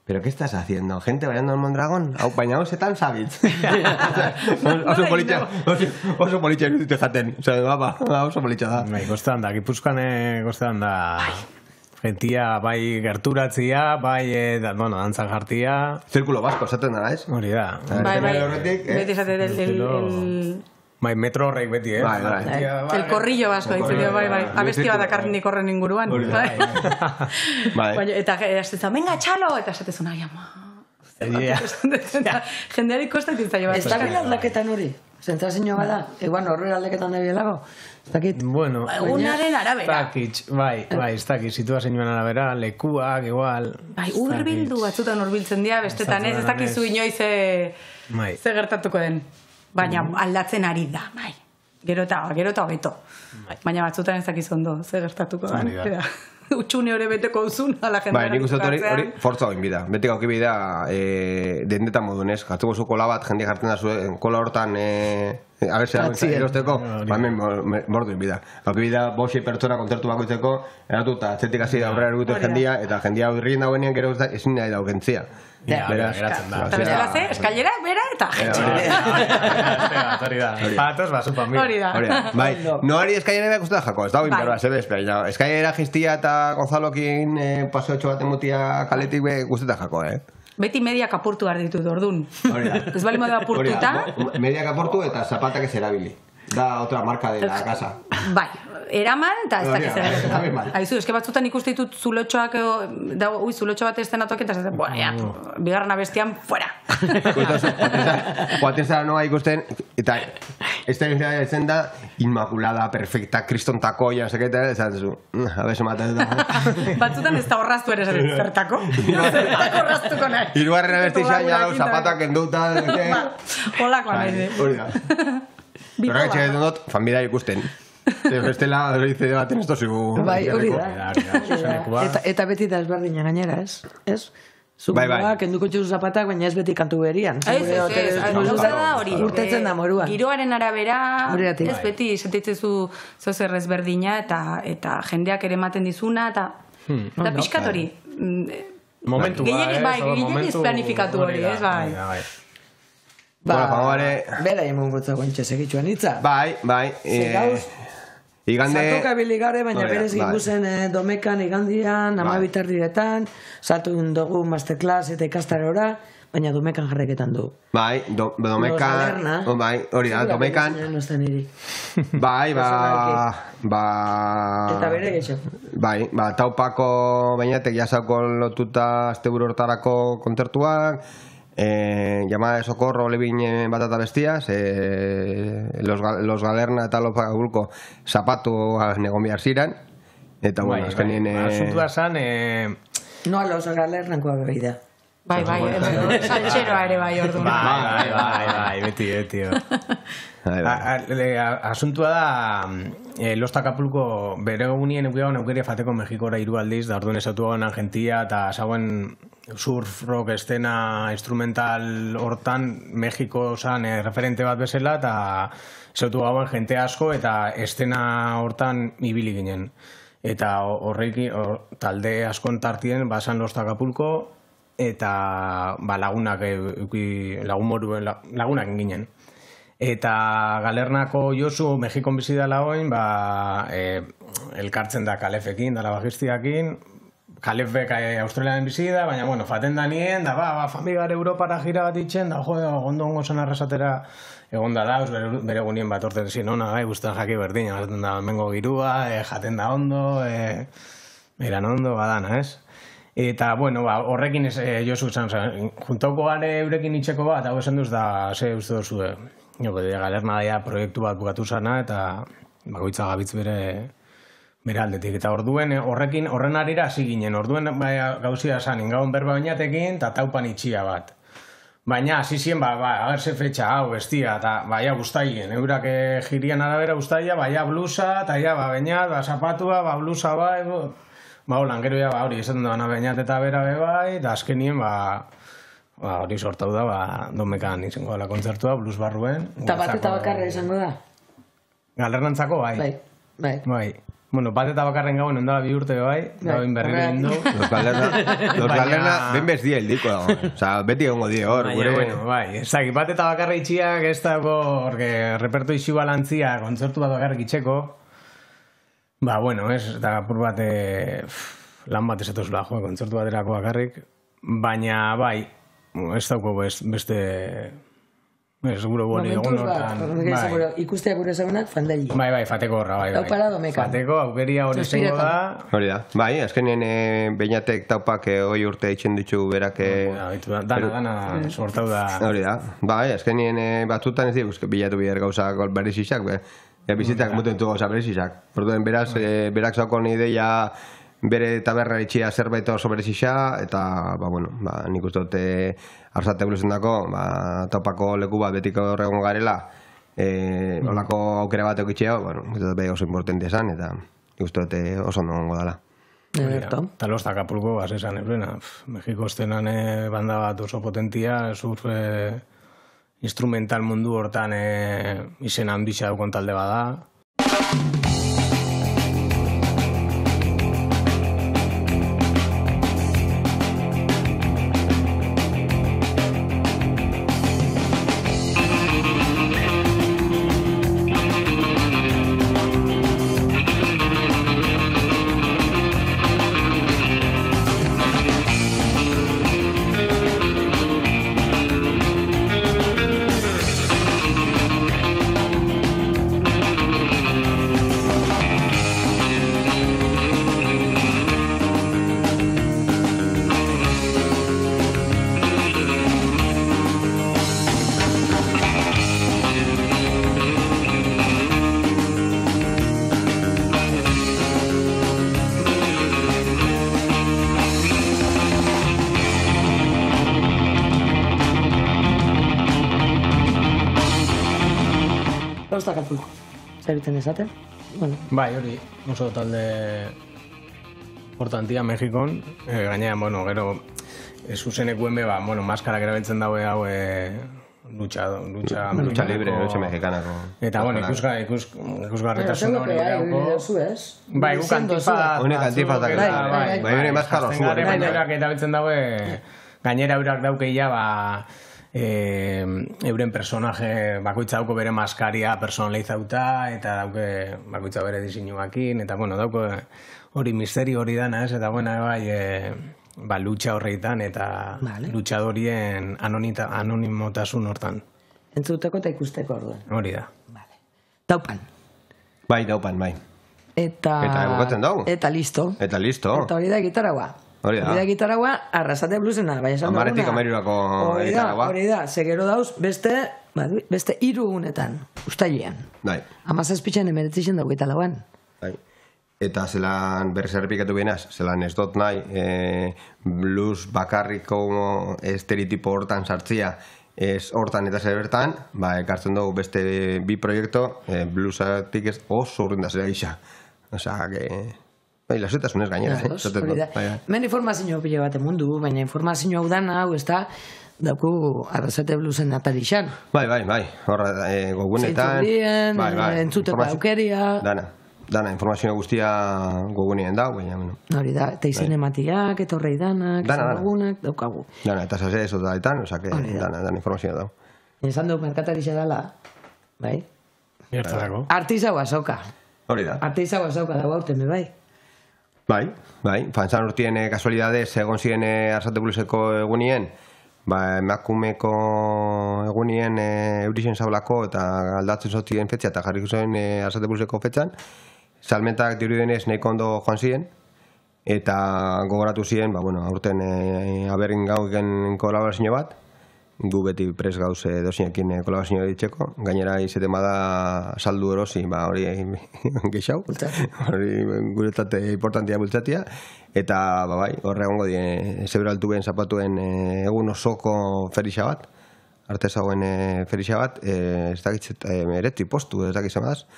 S1: ¿Pero qué estás haciendo? ¿Gente bailando en Mondragón? Baina hau zetan zabitz. Oso politxa ikutu jaten. Oso politxa da.
S2: Bai, kostan da. Gipuzkoan kostan da. Gentia, bai gerturatzia, bai, dantzan jartia.
S1: Zirkulo basko, esaten dara, ez?
S2: Hori da.
S3: Bai, beti esaten el...
S2: Bai, metro horrek beti,
S3: El corrillo basko, ditzen bai. Abesti bat akarnik horren inguruan. Eta esatzen, venga, txalo! Eta esatzen, ai, ama. Jendeari kostak ditzaio bat.
S4: Ez da bila aldaketan hori? Zentzazio bada? Eguan horrela aldaketan da bielago? Ez dakit?
S2: Bueno,
S3: egunaren arabera.
S2: Bai, ez dakit, situazioan arabera, lekuak, igual.
S3: Bai, urbildu batzutan urbiltzen dira, bestetan ez dakizu inoiz ze gertatuko den. Baina aldatzen ari da, bai. Gero eta hobeto. Baina batzutan ez dakizu ondo, ze gertatuko da. Utxune hori beteko uzun, ala jendera.
S1: Bai, nik uste hori fortza hoin bida. Betik hauki bida dendetan modunez. Jartuko zu kola bat, jende jartzen da zuen kola hortan erosteko, hemen mordu bida. Hauki bida, 5 pertsona kontzertu bakoitzeko, eratu eta atzetik hasi da aurrera erugute jendia, eta jendia irrien dauenean gero ezin nahi daukentzia.
S2: Geratzen da.
S3: Eta bestela ze, eskailera, bera eta jetxe.
S2: Hori da. Patos, basupan bi.
S3: Hori da.
S1: Bai, noari eskailera beak uste da jako, ez da binberba, zebez, eskailera jistia eta Gonzalokin paseo etxo baten mutia kaletik guztetan jako,
S3: Beti mediak apurtu behar ditut, ordun. Ez bali modu apurtuta.
S1: Mediak apurtu eta zapatak ez erabili. Da otra marca de la casa.
S3: Bai, eraman eta ez dakiz eraman. Aizu, eske batzutan ikuste ditut zulotxoak, zulotxo bat estenatuak eta zaten, bigarren abestian, fuera.
S1: Joaten zara noa ikusten, eta ez da inmaculada, perfecta, kristontako, ja, seketa, esan zu, abeso maten da.
S3: Batzutan ez da horraztu ere esaten, zertako? Zertako horraztuko nahi.
S1: Hirugarren abesti ja, zapatak enduta.
S3: Holakoa nahi.
S1: Hori da. Horrek etxe dut, familia ikusten. Bestela, hori zide baten esto zigu.
S4: Bai, hori da. Eta beti da ezberdina gainera, ez? Ez? Zuguak, kenduko txuzu zapatak, baina ez beti kantu berian.
S3: Ez, gauza da hori.
S4: Urtetzen da moruan.
S3: Giroaren arabera, ez beti esatetzezu zozer ezberdina, eta jendeak ere ematen dizuna, eta pixkat hori,
S2: Momentu,
S3: gehieniz planifikatu hori, ez, bai.
S4: Bera emun gotza guantxe segitxuan hitza.
S1: Bai. Igande...
S4: Sartuka biligare, baina berez ginguzen domekan igandian, 12:00 sartu dugu masterclass eta ikastarora, baina domekan jarreketan du.
S1: Bai, domekan... Bai, hori da, domekan... Bai,
S4: Eta bere geixo.
S1: Bai, taupako bainatek jasauko lotuta asteburu hortarako kontzertuak, llamada de socorro, Levin batata bestias, los Galerna eta los Pagabulko zapatu negon behar ziren, eta bueno, azkenien...
S2: Asuntua zan...
S4: No a los Galernakoa bebida.
S3: Bai, saltxeroa ere bai, orduan.
S2: Bai, beti. Asuntua da, Los Acapulco bere egunien eukeria fateko Mexikora 3 aldiz, da orduan esatu gauen Argentia, eta zauen surf rock estena instrumental hortan Mexiko zan referente bat bezala, eta esatu gauen jente asko, eta estena hortan ibili ginen. Eta horrekin, talde askon tartien, basan Los Acapulco, eta lagunak ginen. Eta Galernako Josu Mexikon bizi dela oin, elkartzen da Kalefekin, dala bajistiakin, Kalefek Australian bizi da, baina, bueno, faten da nien, da, familiar Europara gira bat itxen, da, ondo zan arrasatera egon da dauz, bere gunien bat orten zin ona, guztan jaki berdin, jaten da mengo girua, jaten da ondo, eran ondo, badana, ez? Eta, bueno, horrekin Josu izan, juntauko gare eurekin itxeko bat, hau esan duz da, ze uste dozu, Galerna daia proiektu bat bukatu zana, eta bakoitza gabitz bere aldetik. Eta orduen, horren arira hasi ginen, orduen gauzia zan, ingaun berba bainatekin, eta taupan itxia bat. Baina, hasi zien, agerse fetxa, hau, bestia, eta baina guztaien, eurak jirian arabera guztaia, baina blusa, eta bainat, zapatua, blusa, holan, gero hori, esaten da, bainat eta bera bai, eta azkenien, hori sortau da, domekan izango dela kontzertua, blues barruen.
S4: Eta bat eta bakarra izango da?
S2: Galernantzako, bai.
S4: Bai.
S2: Bueno, bat eta bakarren gauen ondala 2 urte, bai. Gauen berri behin du.
S1: Los Galerna, ben bez die eldiko dago. Osa, beti egongo die hor.
S2: Bueno, bai. Ez dakit, bat eta bakarra itxiak, ez dago, orke, reperto ixi balantzia, kontzertu bat bakarrik itxeko. Bueno, ez, eta apur bat, lan bat ezetuzula, kontzertu baterako bakarrik. Baina, bai, ez dauko beste... Seguro boni egun hortan.
S4: Ikustea gure ezagunak, fandeli.
S2: Bai, fateko horra, bai.
S4: Taupara domekan.
S2: Fateko, aukeria hori zengo da.
S1: Hori da. Bai, azkenien beinatek taupak hoi urte itxen ditu berak...
S2: Dana sortau da.
S1: Hori da. Bai, azkenien batzutan ez diguz, bilatu bider gauzak berrizizak, bizitzak mutentu gauza berrizizak. Orduen, berak zaukon ideia bere taberra itxia zerbait oso berezisa, eta, nik uste dute Arsate Bluesen dako, taupako leku bat betiko horregon garela, olako aukera bat eukitxea, oso importante esan, eta nik uste dute oso ondo gongo dela.
S2: Eta Los Acapulco, esan ebrena, Mexiko estenan banda bat oso potentia, surf instrumental mundu hortan izen handitza daukon talde bada.
S4: Los Acapulco. Zerbiten esaten?
S2: Bai, hori, oso talde importantia Mexikon. Gainean, gero, zuzenekuen be, maskarak erabiltzen daue hau
S1: Lucha libre, lucha mexicanako.
S2: Eta, bueno, ikusgarritasun hori dauko. Bai, guk
S1: antifazak. Bai, hori maskaro zuen.
S2: Eta betzen daue, gainera eurak daukeia, euren personaje bakoitza dauko bere maskaria personalizauta, eta dauke bakoitza bere diseinuakin, eta, bueno, dauko hori misterio hori dana, ez? Eta, bueno, bai, lucha horreitan eta luchadorien anonimotasun hortan.
S4: Entzuteko eta ikusteko orduan.
S2: Hori da.
S4: Daupan.
S1: Bai, daupan, bai.
S4: Eta
S1: egokatzen dago.
S4: Eta listo.
S1: Eta
S4: hori da gitarraua. Hori da gitarraua, Arrasate Bluesena.
S1: Amaretik amerirako gitarraua.
S4: Hori da, segero dauz beste 3 gunetan, ustailean.
S1: Bai.
S4: 17 emeretzixen dago eta lauan.
S1: Bai. Eta zelan berriz errepikatu behinaz, zelan ez dut nahi blues bakarriko estereotipo hortan sartzia ez hortan eta zer bertan, ekartzen dugu beste 2 proiektu, bluesatik ez oso urrindazera gisa. Osea, lasutasunez gainera.
S4: Men informazio pila bat mundu, baina informazio hau dana, hau ez da, dauku Arrasate Bluesen atarixan.
S1: Bai, horra gogunetan.
S4: Zeintzurien, entzuteko aukeria.
S1: Dana, informazio guztia gogunien da, baina, bueno.
S4: Hori da, eta izinematiak, eta horrei danak, zagunak, daukagu.
S1: Dana, eta zase ez daletan, oza, que dana informazio da.
S4: Esan du, merkatarixa dala, bai?
S2: Gertarako.
S4: Artizau azoka.
S1: Hori da.
S4: Artizau azoka dago aurten, bai?
S1: Bai. Fantzan urtien kasualidadez egon ziren Arrasate Blueseko egunien, emakumeko egunien eurixen zaulako eta aldatzen zotien fetxa eta jarriko zen Arrasate Blueseko fetxan. Salmentak dirudenez nahiko ondo joan ziren, eta gogoratu ziren, aurten aberrin gau egen kolaborazio bat, gu beti pres gauz dosinekin kolaborazio ditzeko, gainera izeten bada saldu erosi, hori geixau, hori guretzat importantia bultzatia, eta horre egongo die zeberaltu ben zapatuen egun osoko ferixa bat, artesagoen ferixa bat, ez dakitzet eretzi postu, ez dakitzen badaz,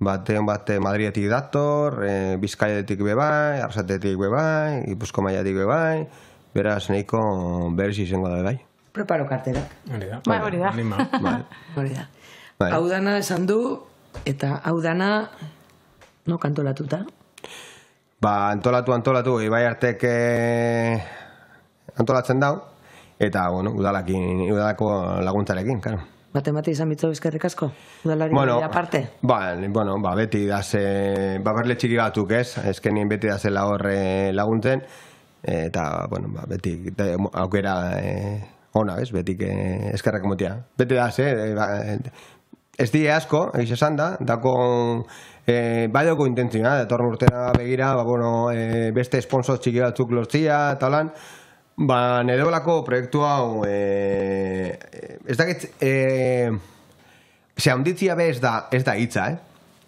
S1: batean Madridetik dator, Bizkaiatik bebai, Arrasatetik bebai, Gipuzko maiatik bebai, beraz nahiko berriz izango da bebai.
S4: Preparo karterak.
S3: Hori da.
S4: Hau dana esan du, eta hau dana no kantolatuta?
S1: Antolatu, Ibai Artek antolatzen dau, eta, udalako laguntzarekin, karo.
S4: Batemate izan bitzo eskerrik asko? Udalari aparte?
S1: Beti daze, berle txiki batzuk ez, ezkenien beti dazela horre laguntzen, eta, beti aukera ona, ez, betik eskerrak motia. Beti daze, ez die asko, egiz esan da, dako bai doko intentzioa, datorren urtena begira, beste sponsor txiki batzuk lortzia, eta holan, nire dolako proiektu hau ez dakit handitzia be ez da hitza,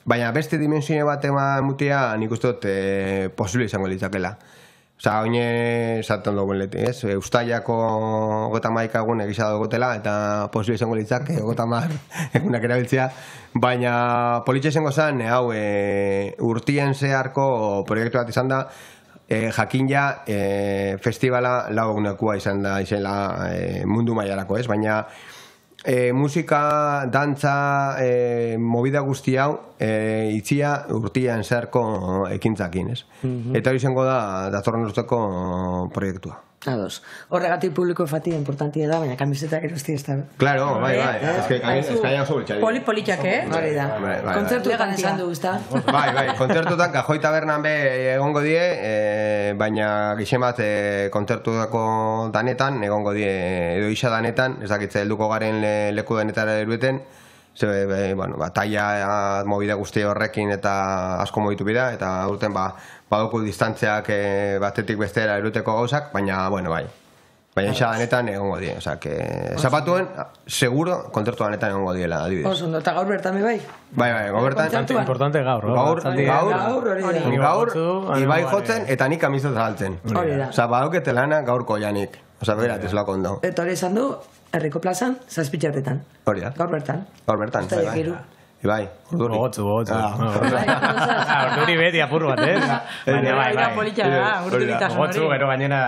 S1: baina beste dimensioa bat mutia nik uste dut posible izango litzakela. Osa, oine esaten dugu leti, ez? Ustailako 31 egun egisa dugotela eta posible izango litzak 30 egunak erabiltzea, baina politxe izango zen, hau urtien zeharko proiektu bat izan da, jakin ja festivala lau egunekua izan da izela mundu mailarako, ez? Baina musika, dantza, movida guzti hau itzia urtian zerko ekintzakin, ez? Eta hori izango da datorren urteko proiektua.
S4: Ados. Horregatik publiko fatia importantia da, baina kamisetak erosti ez da.
S1: Claro, bai. Eskaina oso biltxari.
S3: Polipolitxak,
S4: Hori da. Kontzertuetan esan du, ezta?
S1: Bai, kontzertuetan Kajoi Tabernan be egongo die, baina gixen bat kontzertuetako danetan, egongo die, edo isa danetan, ez dakitze helduko garen leku danetara erueten, taia movida guzti horrekin eta asko mobitu bida, eta urten baduko distantziak batetik bestera eruteko gauzak, baina, bai. Baina isa danetan egongo die, zapatuen, seguro, kontzertu danetan egongo diela, adibidez.
S4: Oso, eta gaur bertan bai?
S1: Bai, gaur bertan.
S2: Importante gaur.
S1: Gaur, Ibai jotzen, eta nik amizot zaltzen.
S4: Hori da.
S1: Badukete lana gaurko janik. Berat, ez lako ondo.
S4: Eta hori esan du, Herriko plazan, 7 Hori
S1: da.
S4: Gaur bertan.
S1: Bai. Ibai, urduri.
S2: Gogotzu. Urduri beti apur bat, ez? Baina bai. Gogotzu, gero gainera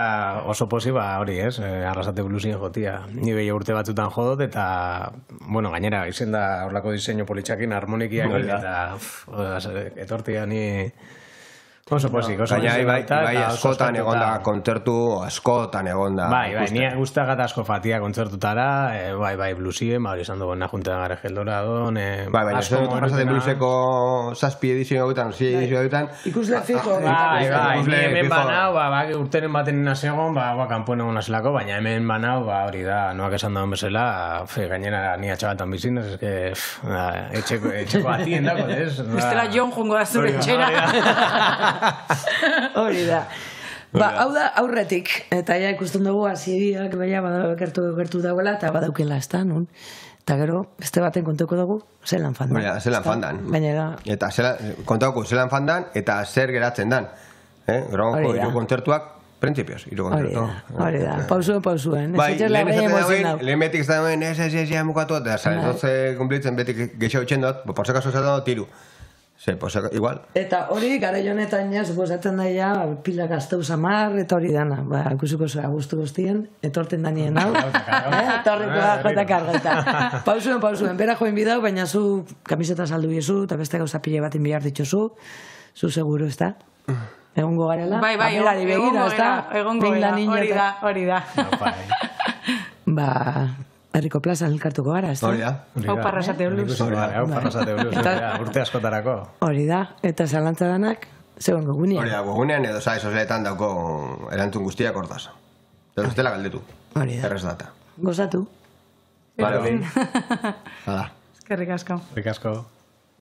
S2: oso posi, hori, ez? Arrasate blusien jotia. Ni behi urte batzutan jodot, eta, bueno, gainera, izen da horlako diseño politxakin, harmonikiak, eta etortia ni... Oso posik, oso
S1: posik. Bai, askotan egonda, kontzertu askotan egonda.
S2: Bai, ni guztagat asko fatia kontzertutara, bai, blusien, hori esan dugu najuntean gare geldora don,
S1: bai, Arrasate bluseko 7 edizio gautan, 6 edizio gautan.
S4: Ikusle fijo.
S2: Bai, ni hemen banau, urteren baten nasegon, kanpoen egon nazelako, baina hemen banau, hori da, noak esan dagoen bezala, gainera ni atxabatan bizin, ez que etxeko atien dago, ez?
S3: Bestela Jon jongo da zure etxera.
S4: Hori da. Hau da aurretik, eta ja ikusten dugu aziriak, baina gertu dagoela, eta badaukela ez da, non? Eta gero, beste baten kontuko dugu, zelan fandan.
S1: Zelan fandan. Eta kontuko zelan fandan, eta zer geratzen dan. Gero, kontzertuak, printzipioz, hiru kontzertu.
S4: Hori da, pausuen.
S1: Lehen betik ez da duen, ez mukatu, eta zaren kumplitzen betik geixo itxendot, porseka sozatzen tiru. Igual.
S4: Eta hori, gara honetan ja, suposatzen daia, pila gazteu samar, eta hori dana. Ikusiko zua guztu guztien, etorten danien hau. Torrikoa, jota kargeta. Pausuen, bera joen bidau, baina zu kamiseta saldu biezu, eta beste gauza pile batin bihar ditxozu, zu seguro, ez da? Egongo garela?
S3: Bai, egongo gara, hori da.
S4: Herriko plazan elkartuko gara, ez da?
S1: Hori da.
S3: Hau Arrasate Blues.
S2: Urte askotarako.
S4: Hori da, eta zalantza danak, zegoen gogunean.
S1: Hori da, gogunean edo sozeletan dauko erantzun guztiak hortaz. Ez dela galdetu.
S4: Hori da.
S1: Errez data.
S4: Gozatu.
S1: Vale.
S3: Eskerrik asko.
S2: Eskerrik asko.